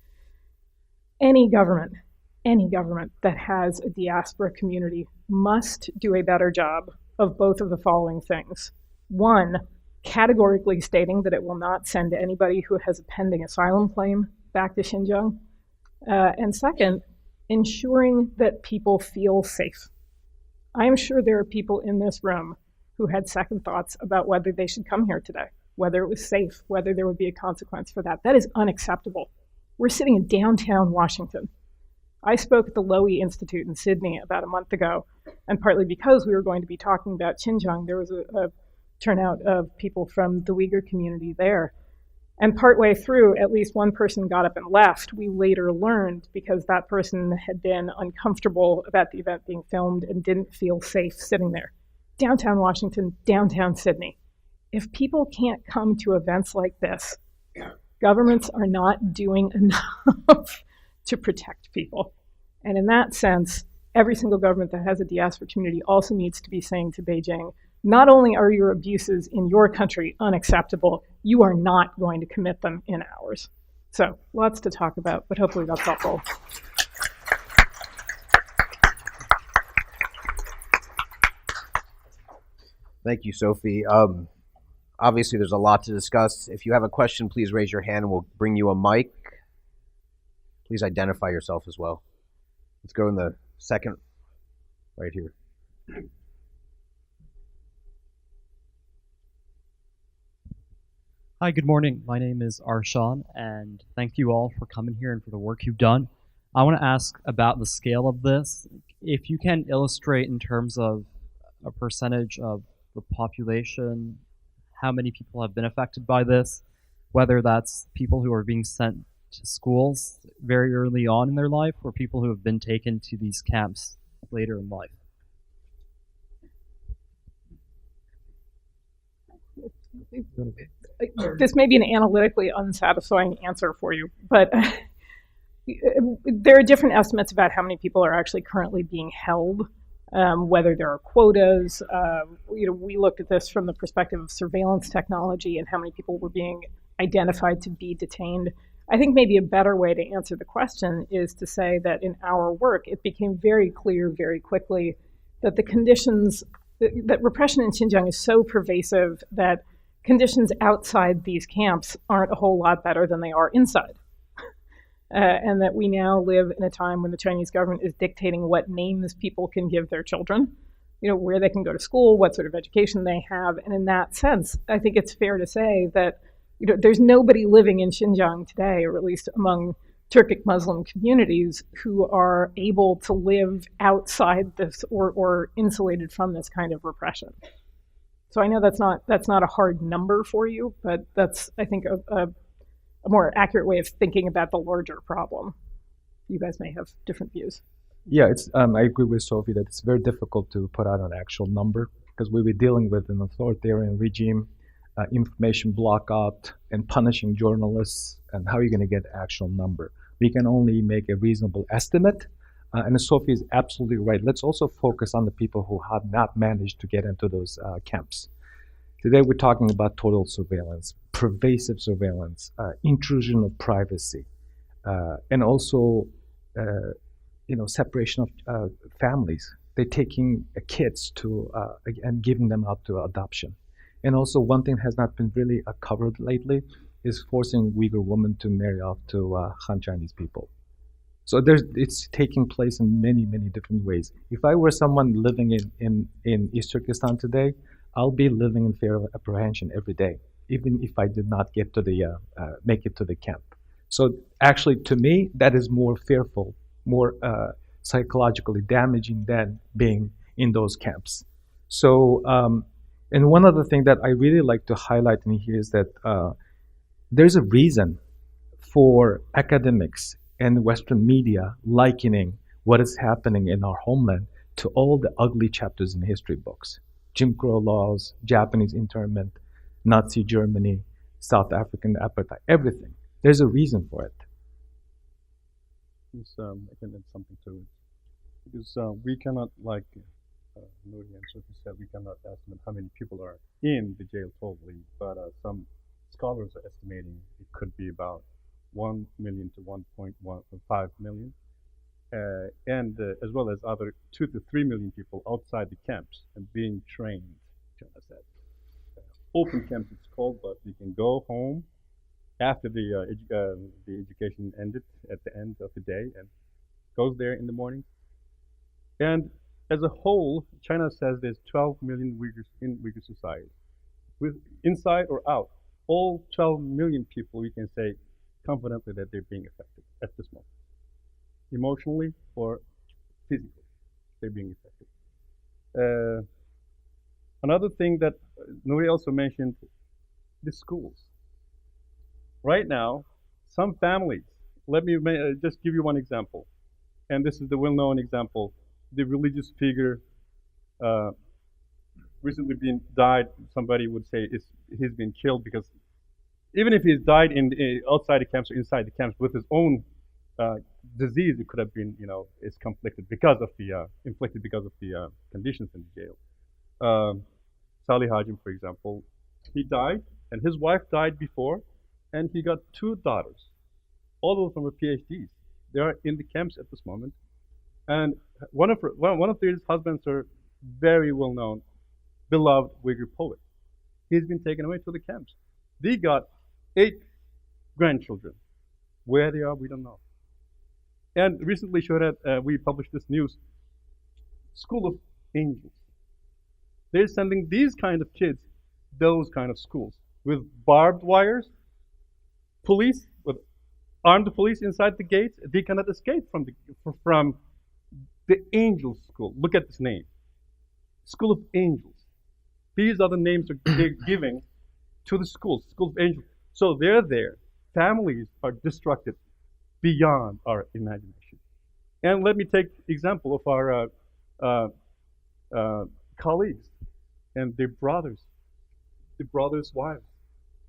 any government that has a diaspora community must do a better job of both of the following things. One, categorically stating that it will not send anybody who has a pending asylum claim back to Xinjiang. And second, ensuring that people feel safe. I am sure there are people in this room who had second thoughts about whether they should come here today, whether it was safe, whether there would be a consequence for that. That is unacceptable. We're sitting in downtown Washington. I spoke at the Lowy Institute in Sydney about a month ago, and partly because we were going to be talking about Xinjiang, there was a turnout of people from the Uyghur community there. And partway through, at least one person got up and left. We later learned because that person had been uncomfortable about the event being filmed and didn't feel safe sitting there. Downtown Washington, downtown Sydney. If people can't come to events like this, governments are not doing enough to protect people. And in that sense, every single government that has a diaspora community also needs to be saying to Beijing, not only are your abuses in your country unacceptable, you are not going to commit them in ours. So lots to talk about, but hopefully that's helpful. Thank you, Sophie. Obviously, there's a lot to discuss. If you have a question, please raise your hand and we'll bring you a mic. Please identify yourself as well. Let's go in the second, right here. Hi, good morning. My name is Arshan, and thank you all for coming here and for the work you've done. I want to ask about the scale of this. If you can illustrate in terms of a percentage of the population, how many people have been affected by this, whether that's people who are being sent to schools very early on in their life or people who have been taken to these camps later in life. This may be an analytically unsatisfying answer for you, but there are different estimates about how many people are actually currently being held, whether there are quotas. We looked at this from the perspective of surveillance technology and how many people were being identified to be detained. I think maybe a better way to answer the question is to say that in our work, it became very clear very quickly that the conditions, that repression in Xinjiang is so pervasive that conditions outside these camps aren't a whole lot better than they are inside. And that we now live in a time when the Chinese government is dictating what names people can give their children, where they can go to school, what sort of education they have. And in that sense, I think it's fair to say that there's nobody living in Xinjiang today, or at least among Turkic Muslim communities, who are able to live outside this or insulated from this kind of repression. So I know that's not a hard number for you, but that's, I think, a more accurate way of thinking about the larger problem. You guys may have different views. Yeah, I agree with Sophie that it's very difficult to put out an actual number because we were dealing with an authoritarian regime, information blackout, and punishing journalists. And how are you going to get an actual number? We can only make a reasonable estimate. And Sophie is absolutely right. Let's also focus on the people who have not managed to get into those camps. Today we're talking about total surveillance, pervasive surveillance, intrusion of privacy, and also separation of families. They're taking kids to and giving them out to adoption. And also one thing that has not been really covered lately is forcing Uyghur women to marry off to Han Chinese people. So it's taking place in many, many different ways. If I were someone living in East Turkestan today, I'll be living in fear of apprehension every day, even if I did not get to make it to the camp. So actually, to me, that is more fearful, more psychologically damaging than being in those camps. So, and one other thing that I really like to highlight in here is that there's a reason for academics and Western media likening what is happening in our homeland to all the ugly chapters in history books. Jim Crow laws, Japanese internment, Nazi Germany, South African apartheid, everything. There's a reason for it. Yes, I can add something to it. Because we cannot, like Nuri and Sophie said, we cannot estimate how many people are in the jail totally, but some scholars are estimating it could be about 1 million to 1.5 million. And as well as other 2 to 3 million people outside the camps and being trained, China said. Open camps it's called, but you can go home after the education ended at the end of the day and goes there in the morning. And as a whole, China says there's 12 million Uyghurs in Uyghur society. With inside or out, all 12 million people, we can say confidently that they're being affected at this moment. Emotionally or physically, they're being affected. Another thing that Nuri also mentioned, the schools. Right now, some families, let me just give you one example. And this is the well-known example. The religious figure recently died, somebody would say he's been killed because even if he's died outside the camps or inside the camps with his own disease, it could have been, is inflicted because of the conditions in the jail. Salih Hajim, for example, he died, and his wife died before, and he got 2 daughters. All of them are PhDs. They are in the camps at this moment, and one of their husbands are very well-known, beloved Uyghur poet. He's been taken away to the camps. They got 8 grandchildren. Where they are, we don't know. And recently, we published this news, School of Angels. They're sending these kind of kids, those kind of schools, with barbed wires, police, with armed police inside the gates. They cannot escape from the Angels School. Look at this name, School of Angels. These are the names they're giving to the schools, School of Angels. So they're there. Families are destructed beyond our imagination. And let me take example of our colleagues and their brothers' wives.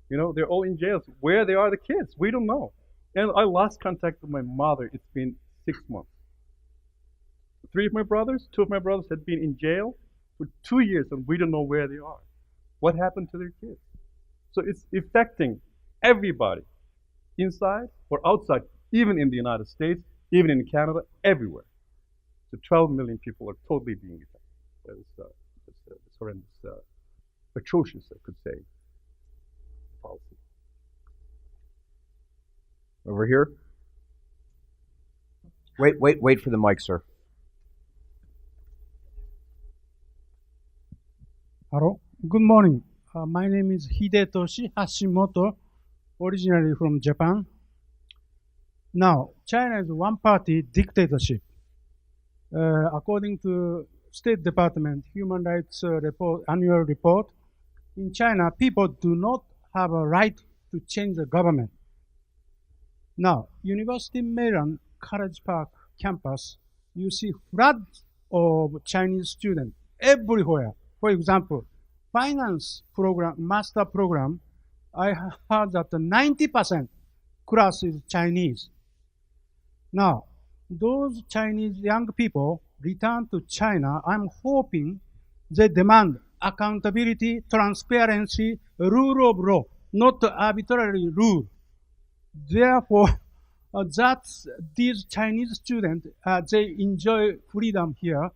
They're all in jails. Where they are, the kids, we don't know. And I lost contact with my mother. It's been 6 months. 2 of my brothers had been in jail for 2 years, and we don't know where they are. What happened to their kids? So it's affecting everybody. inside or outside, even in the United States, even in Canada, everywhere. So 12 million people are totally being detained. It's horrendous, atrocious, I could say, policy. Over here. Wait for the mic, sir. Hello. Good morning. My name is Hidetoshi Hashimoto, originally from Japan. Now, China is a one-party dictatorship. According to State Department Human Rights Annual Report, in China, people do not have a right to change the government. Now, University Maryland College Park campus, you see floods of Chinese students everywhere. For example, finance program, master program, I heard that 90% class is Chinese. Now, those Chinese young people return to China. I'm hoping they demand accountability, transparency, rule of law, not arbitrary rule. Therefore, these Chinese students, they enjoy freedom here,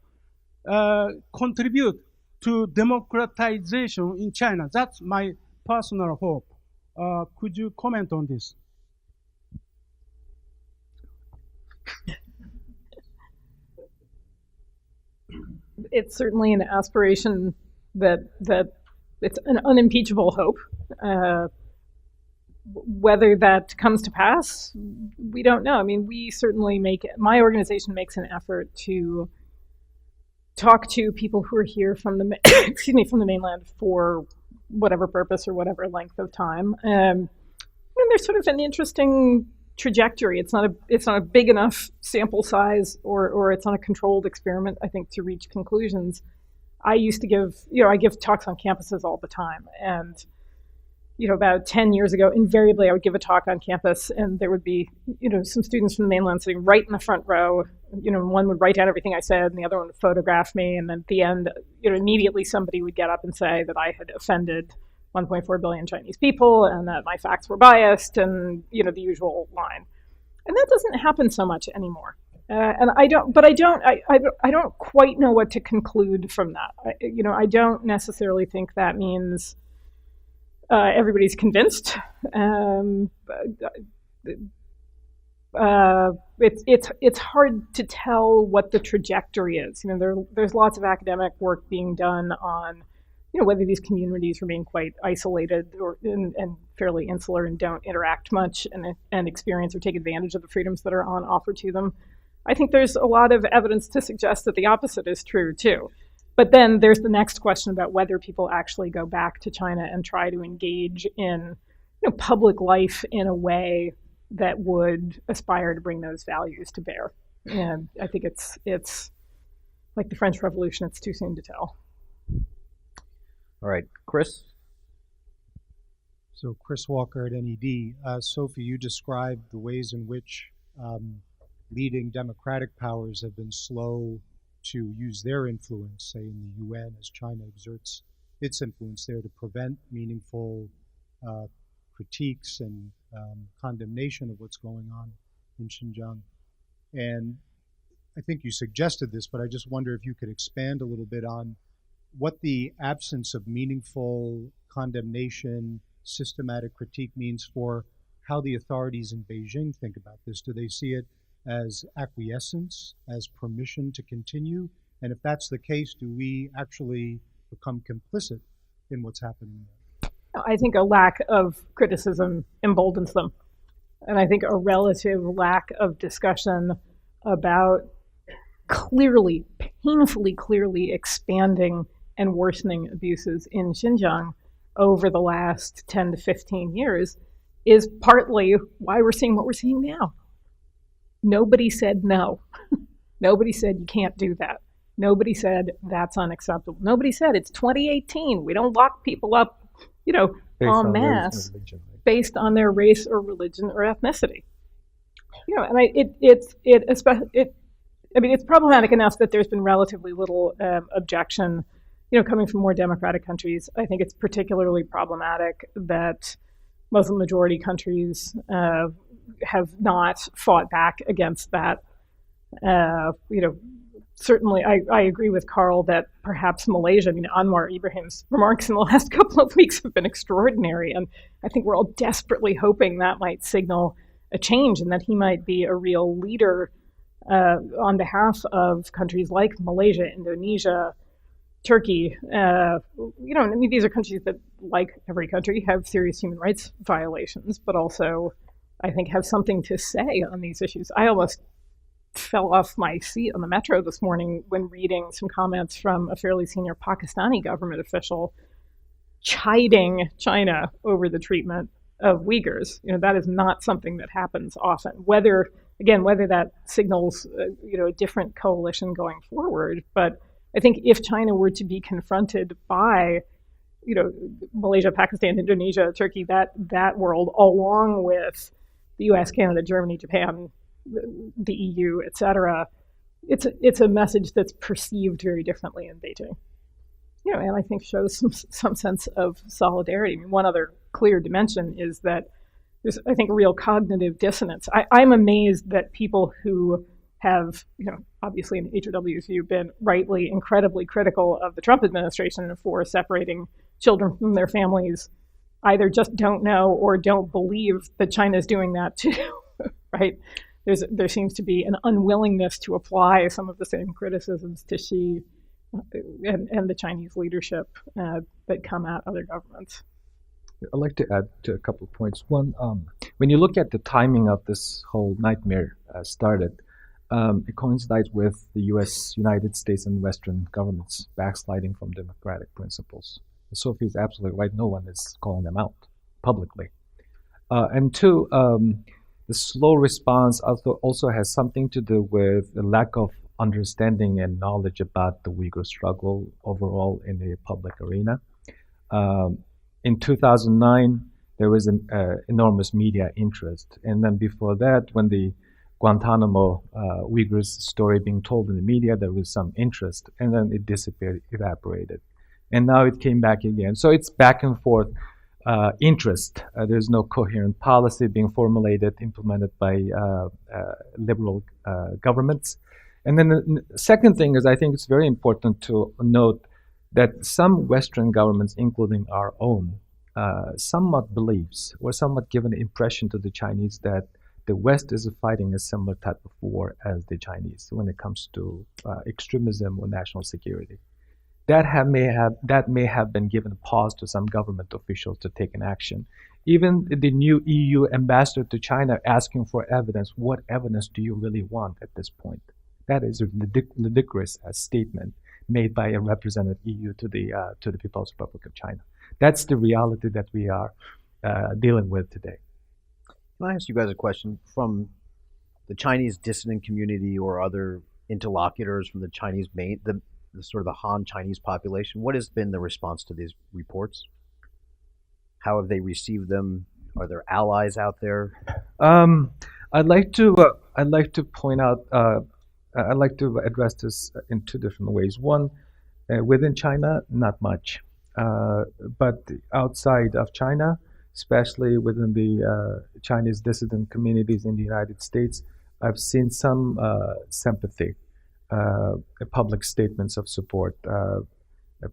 contribute to democratization in China. That's my personal hope. Could you comment on this? It's certainly an aspiration that it's an unimpeachable hope. Whether that comes to pass, we don't know. I mean, my organization makes an effort to talk to people who are here from the from the mainland for whatever purpose or whatever length of time. And there's sort of an interesting trajectory. It's not a big enough sample size, or it's not a controlled experiment, I think, to reach conclusions. I used to I give talks on campuses all the time, and about 10 years ago, invariably I would give a talk on campus, and there would be some students from the mainland sitting right in the front row. One would write down everything I said, and the other one would photograph me, and then at the end, immediately somebody would get up and say that I had offended 1.4 billion Chinese people, and that my facts were biased, and the usual line. And that doesn't happen so much anymore. And I don't quite know what to conclude from that. I don't necessarily think that means everybody's convinced. It's hard to tell what the trajectory is. There's lots of academic work being done on whether these communities remain quite isolated and fairly insular and don't interact much and experience or take advantage of the freedoms that are on offer to them. I think there's a lot of evidence to suggest that the opposite is true too. But then there's the next question about whether people actually go back to China and try to engage in public life in a way that would aspire to bring those values to bear. And I think it's like the French Revolution, it's too soon to tell. All right, Chris? So Chris Walker at NED. Sophie, you described the ways in which leading democratic powers have been slow to use their influence, say in the UN, as China exerts its influence there to prevent meaningful critiques and condemnation of what's going on in Xinjiang. And I think you suggested this, but I just wonder if you could expand a little bit on what the absence of meaningful condemnation, systematic critique means for how the authorities in Beijing think about this. Do they see it as acquiescence, as permission to continue? And if that's the case, do we actually become complicit in what's happening there? I think a lack of criticism emboldens them. And I think a relative lack of discussion about painfully clearly expanding and worsening abuses in Xinjiang over the last 10 to 15 years is partly why we're seeing what we're seeing now. Nobody said no. Nobody said you can't do that. Nobody said that's unacceptable. Nobody said it's 2018. We don't lock people up, en masse based on their race or religion or ethnicity. And it's problematic enough that there's been relatively little objection, coming from more democratic countries. I think it's particularly problematic that Muslim majority countries have not fought back against that. Certainly, I agree with Carl that perhaps Malaysia, Anwar Ibrahim's remarks in the last couple of weeks have been extraordinary. And I think we're all desperately hoping that might signal a change and that he might be a real leader on behalf of countries like Malaysia, Indonesia, Turkey. These are countries that, like every country, have serious human rights violations, but also, I think, have something to say on these issues. I almost fell off my seat on the metro this morning when reading some comments from a fairly senior Pakistani government official chiding China over the treatment of Uyghurs. That is not something that happens often. Whether that signals a different coalition going forward, but I think if China were to be confronted by Malaysia, Pakistan, Indonesia, Turkey, that world, along with the U.S., Canada, Germany, Japan, the EU, etc., it's a message that's perceived very differently in Beijing. And I think shows some sense of solidarity. One other clear dimension is that there's, I think, real cognitive dissonance. I'm amazed that people who have, obviously in HRW's view, been rightly incredibly critical of the Trump administration for separating children from their families either just don't know or don't believe that China is doing that too, right? There seems to be an unwillingness to apply some of the same criticisms to Xi and the Chinese leadership that come at other governments. I'd like to add to a couple of points. One, when you look at the timing of this whole nightmare started, it coincides with the United States and Western governments backsliding from democratic principles. Sophie is absolutely right. No one is calling them out publicly. And two, the slow response also has something to do with the lack of understanding and knowledge about the Uyghur struggle overall in the public arena. In 2009, there was an enormous media interest. And then before that, when the Guantanamo Uyghurs story being told in the media, there was some interest. And then it disappeared, evaporated. And now it came back again. So it's back and forth interest. There's no coherent policy being formulated, implemented by liberal governments. And then the second thing is, I think it's very important to note that some Western governments, including our own, somewhat believes or somewhat give an impression to the Chinese that the West is fighting a similar type of war as the Chinese when it comes to extremism or national security. That may have been given pause to some government officials to take an action. Even the new EU ambassador to China asking for evidence. What evidence do you really want at this point? That is a ludicrous statement made by a representative EU to the People's Republic of China. That's the reality that we are dealing with today. Can I ask you guys a question from the Chinese dissident community or other interlocutors from the Chinese the sort of the Han Chinese population? What has been the response to these reports? How have they received them? Are there allies out there? I'd like to point out. I'd like to address this in two different ways. One, within China, not much, but outside of China, especially within the Chinese dissident communities in the United States, I've seen some sympathy. Public statements of support.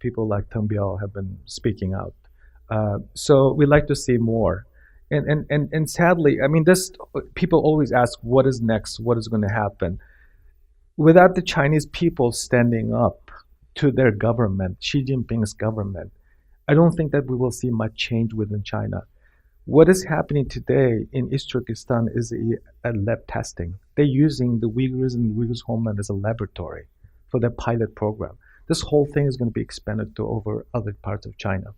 People like Teng Biao have been speaking out. So we'd like to see more. And sadly, I mean, people always ask, what is next? What is going to happen? Without the Chinese people standing up to their government, Xi Jinping's government, I don't think that we will see much change within China. What is happening today in East Turkestan is a lab testing. They're using the Uyghurs and the Uyghurs' homeland as a laboratory for their pilot program. This whole thing is going to be expanded to over other parts of China.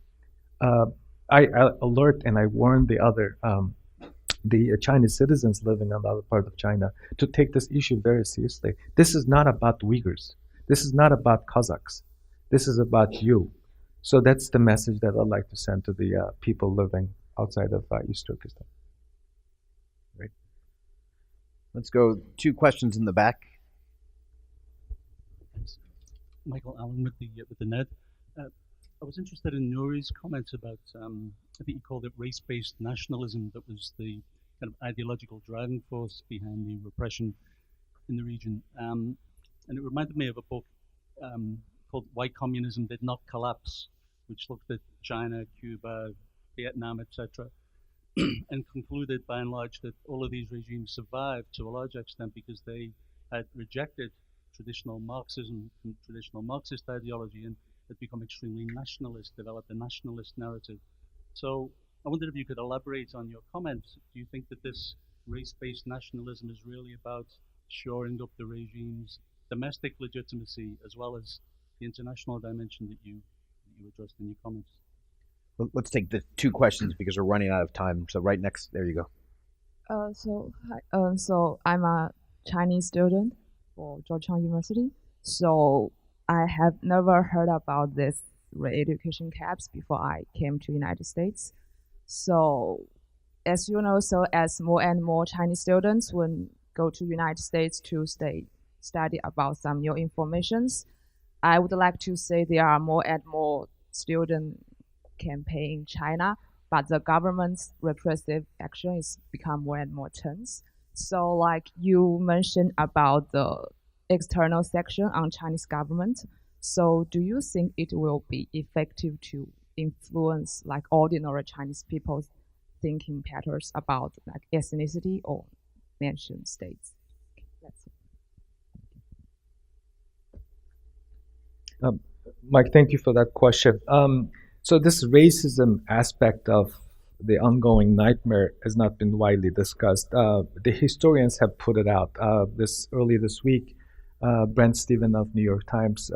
I alert and I warn the Chinese citizens living on the other part of China to take this issue very seriously. This is not about Uyghurs. This is not about Kazakhs. This is about you. So that's the message that I'd like to send to the people living outside of East Turkestan. Great. Let's go 2 questions in the back. Michael Allen with the NED. I was interested in Nuri's comments about, I think you called it race-based nationalism, that was the kind of ideological driving force behind the repression in the region. And it reminded me of a book called Why Communism Did Not Collapse, which looked at China, Cuba, Vietnam, etc., and concluded by and large that all of these regimes survived to a large extent because they had rejected traditional Marxism and traditional Marxist ideology and had become extremely nationalist, developed a nationalist narrative. So I wondered if you could elaborate on your comments. Do you think that this race-based nationalism is really about shoring up the regime's domestic legitimacy as well as the international dimension that you addressed in your comments? Well, let's take the two questions because we're running out of time. So right next, there you go. So I'm a Chinese student for Georgetown University. So I have never heard about this re-education camps before I came to United States. So as you know, so as more and more Chinese students will go to United States to study about some new informations, I would like to say there are more and more student campaign in China, but the government's repressive action is become more and more tense. So like you mentioned about the external section on Chinese government, so do you think it will be effective to influence like ordinary Chinese people's thinking patterns about like ethnicity or nation states? That's it. Mike, thank you for that question. So this racism aspect of the ongoing nightmare has not been widely discussed. The historians have put it out. Early this week, Brent Stephen of New York Times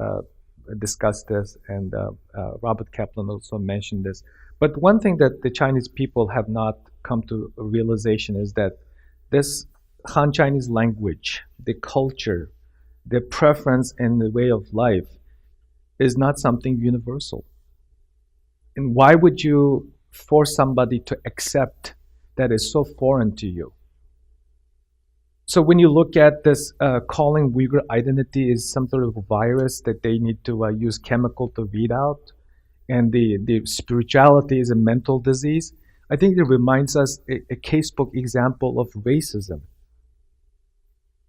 discussed this, and Robert Kaplan also mentioned this. But one thing that the Chinese people have not come to a realization is that this Han Chinese language, the culture, the preference and the way of life is not something universal. And why would you force somebody to accept that is so foreign to you? So when you look at this calling Uyghur identity is some sort of virus that they need to use chemical to weed out, and the spirituality is a mental disease, I think it reminds us a casebook example of racism.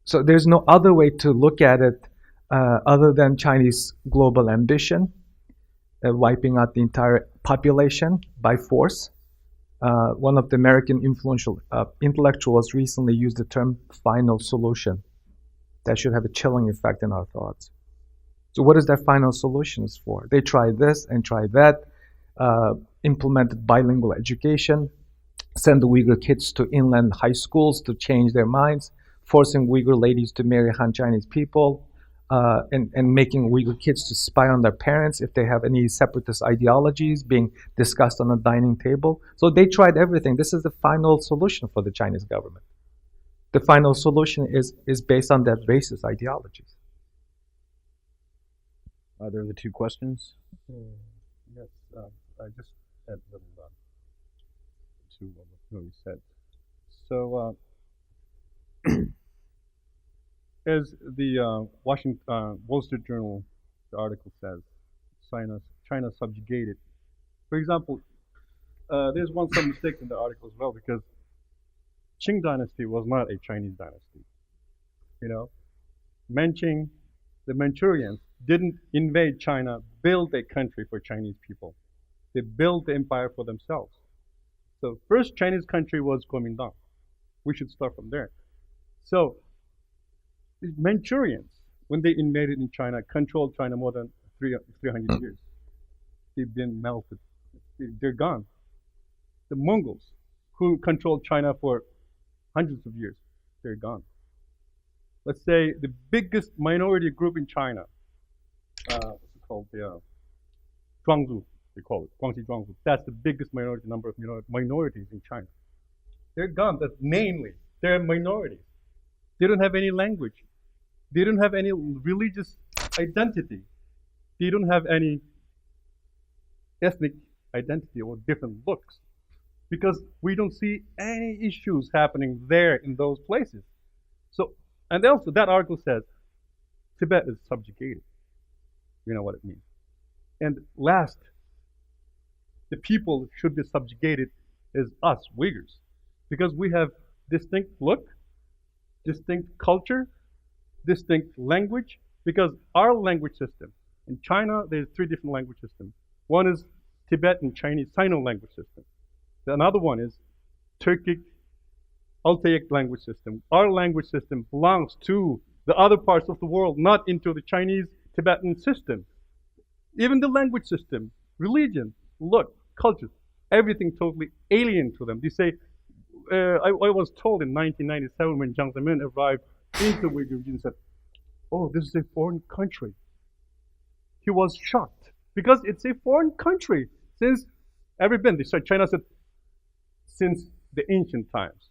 So there's no other way to look at it other than Chinese global ambition, wiping out the entire population by force. One of the American influential intellectuals recently used the term final solution. That should have a chilling effect in our thoughts. So what is that final solutions for? They tried this and tried that, implemented bilingual education, send the Uyghur kids to inland high schools to change their minds, forcing Uyghur ladies to marry Han Chinese people, and making Uyghur kids to spy on their parents if they have any separatist ideologies being discussed on a dining table. So they tried everything. This is the final solution for the Chinese government. The final solution is based on that racist ideologies. Are there the two questions? Yes, I just add a little to what Nuri said. So, as the Wall Street Journal, the article says, China subjugated. For example, there's some mistake in the article as well, because Qing dynasty was not a Chinese dynasty. You know, Manching, the Manchurians didn't invade China, build a country for Chinese people. They built the empire for themselves. So first Chinese country was Kuomintang. We should start from there. So the Manchurians, when they invaded in China, controlled China more than 300 years. They've been melted. They're gone. The Mongols, who controlled China for hundreds of years, they're gone. Let's say the biggest minority group in China, what's it called? The Zhuangzi, they call it, Guangxi Zhuangzi. That's the biggest number of minorities in China. They're gone. That's namely, they're minorities. They don't have any language. They don't have any religious identity. They don't have any ethnic identity or different looks, because we don't see any issues happening there in those places. So, and also that article says Tibet is subjugated. You know what it means. And last, the people should be subjugated is us, Uyghurs, because we have distinct look, distinct culture, distinct language, because our language system, in China, there's 3 different language systems. One is Tibetan Chinese Sino language system. Another one is Turkic Altaic language system. Our language system belongs to the other parts of the world, not into the Chinese Tibetan system. Even the language system, religion, look, culture, everything totally alien to them. They say, I was told in 1997 when Jiang Zemin arrived into the Uyghur region and said, oh, this is a foreign country. He was shocked because it's a foreign country since China said, since the ancient times.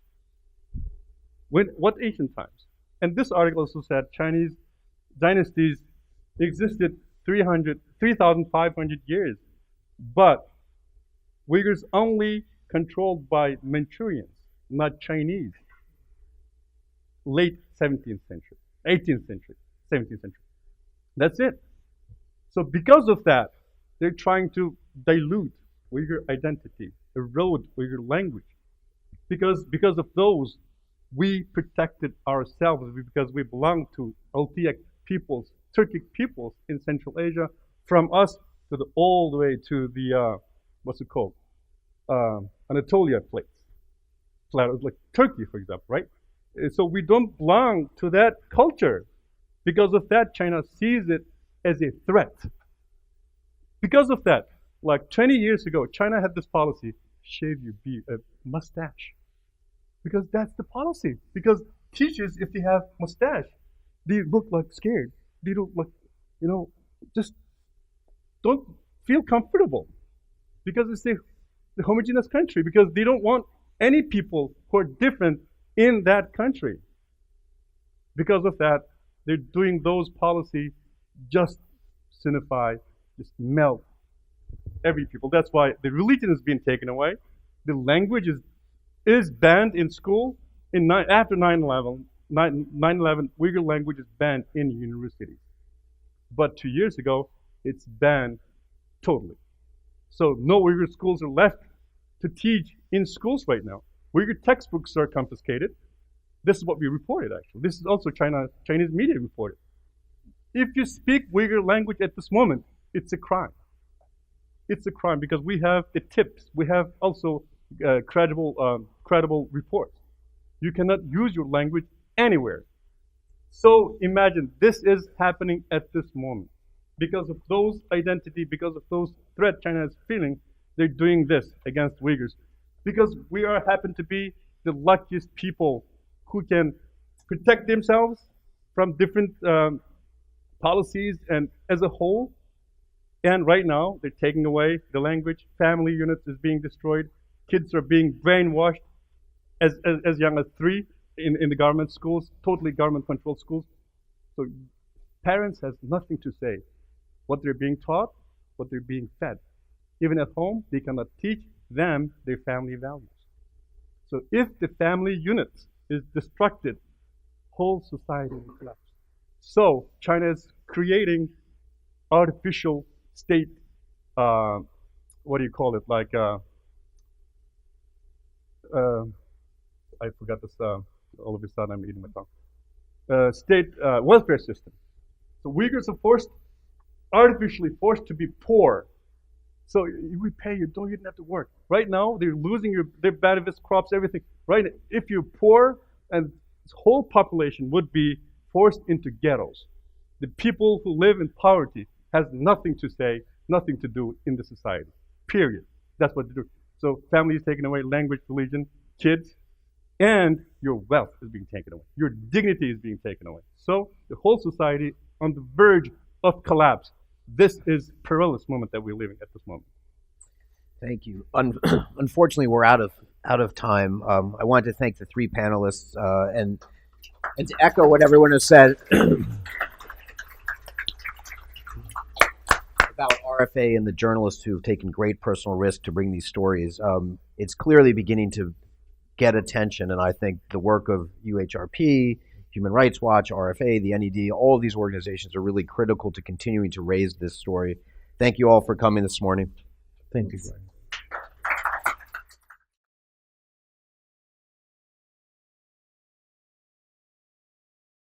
What ancient times? And this article also said Chinese dynasties existed 3,500 years, but Uyghurs only controlled by Manchurians, not Chinese. Late 17th century, 18th century, 17th century. That's it. So because of that, they're trying to dilute Uyghur identity, erode Uyghur language. Because of those, we protected ourselves because we belong to Altaic peoples, Turkic peoples in Central Asia, from us to all the way to the, what's it called? Anatolia plates. Like Turkey, for example, right? So we don't belong to that culture. Because of that, China sees it as a threat. Because of that, like 20 years ago, China had this policy, shave your mustache. Because that's the policy. Because teachers, if they have mustache, they look like scared. They don't look, just don't feel comfortable. Because it's a homogeneous country. Because they don't want any people who are different in that country. Because of that, they're doing those policies just signify, just melt every people. That's why the religion is being taken away. The language is banned in school. After 9/11, Uyghur language is banned in universities. But 2 years ago, it's banned totally. So no Uyghur schools are left to teach in schools right now. Uyghur textbooks are confiscated. This is what we reported, actually. This is also Chinese media reported. If you speak Uyghur language at this moment, it's a crime. It's a crime because we have the tips. We have also credible reports. You cannot use your language anywhere. So imagine this is happening at this moment. Because of those identity, because of those threat China is feeling, they're doing this against Uyghurs. Because we happen to be the luckiest people who can protect themselves from different policies and as a whole. And right now, they're taking away the language. Family units is being destroyed. Kids are being brainwashed as young as 3 in the government schools, totally government-controlled schools. So parents has nothing to say. What they're being taught, what they're being fed. Even at home, they cannot teach them their family values. So if the family unit is destructed, whole society will collapse. So China is creating artificial state, what do you call it? Like, I forgot this, all of a sudden I'm eating my tongue. State welfare system. So Uyghurs are artificially forced to be poor. So we pay you, you don't have to work. Right now, they're losing their benefits, crops, everything. Right? If you're poor, and this whole population would be forced into ghettos. The people who live in poverty has nothing to say, nothing to do in the society. Period. That's what they do. So family is taken away, language, religion, kids, and your wealth is being taken away. Your dignity is being taken away. So the whole society on the verge of collapse. This is perilous moment that we're living at this moment. Thank you. Unfortunately, we're out of time. I wanted to thank the 3 panelists and to echo what everyone has said about RFA and the journalists who have taken great personal risk to bring these stories. It's clearly beginning to get attention, and I think the work of UHRP, Human Rights Watch, RFA, the NED, all of these organizations are really critical to continuing to raise this story. Thank you all for coming this morning. Thank you.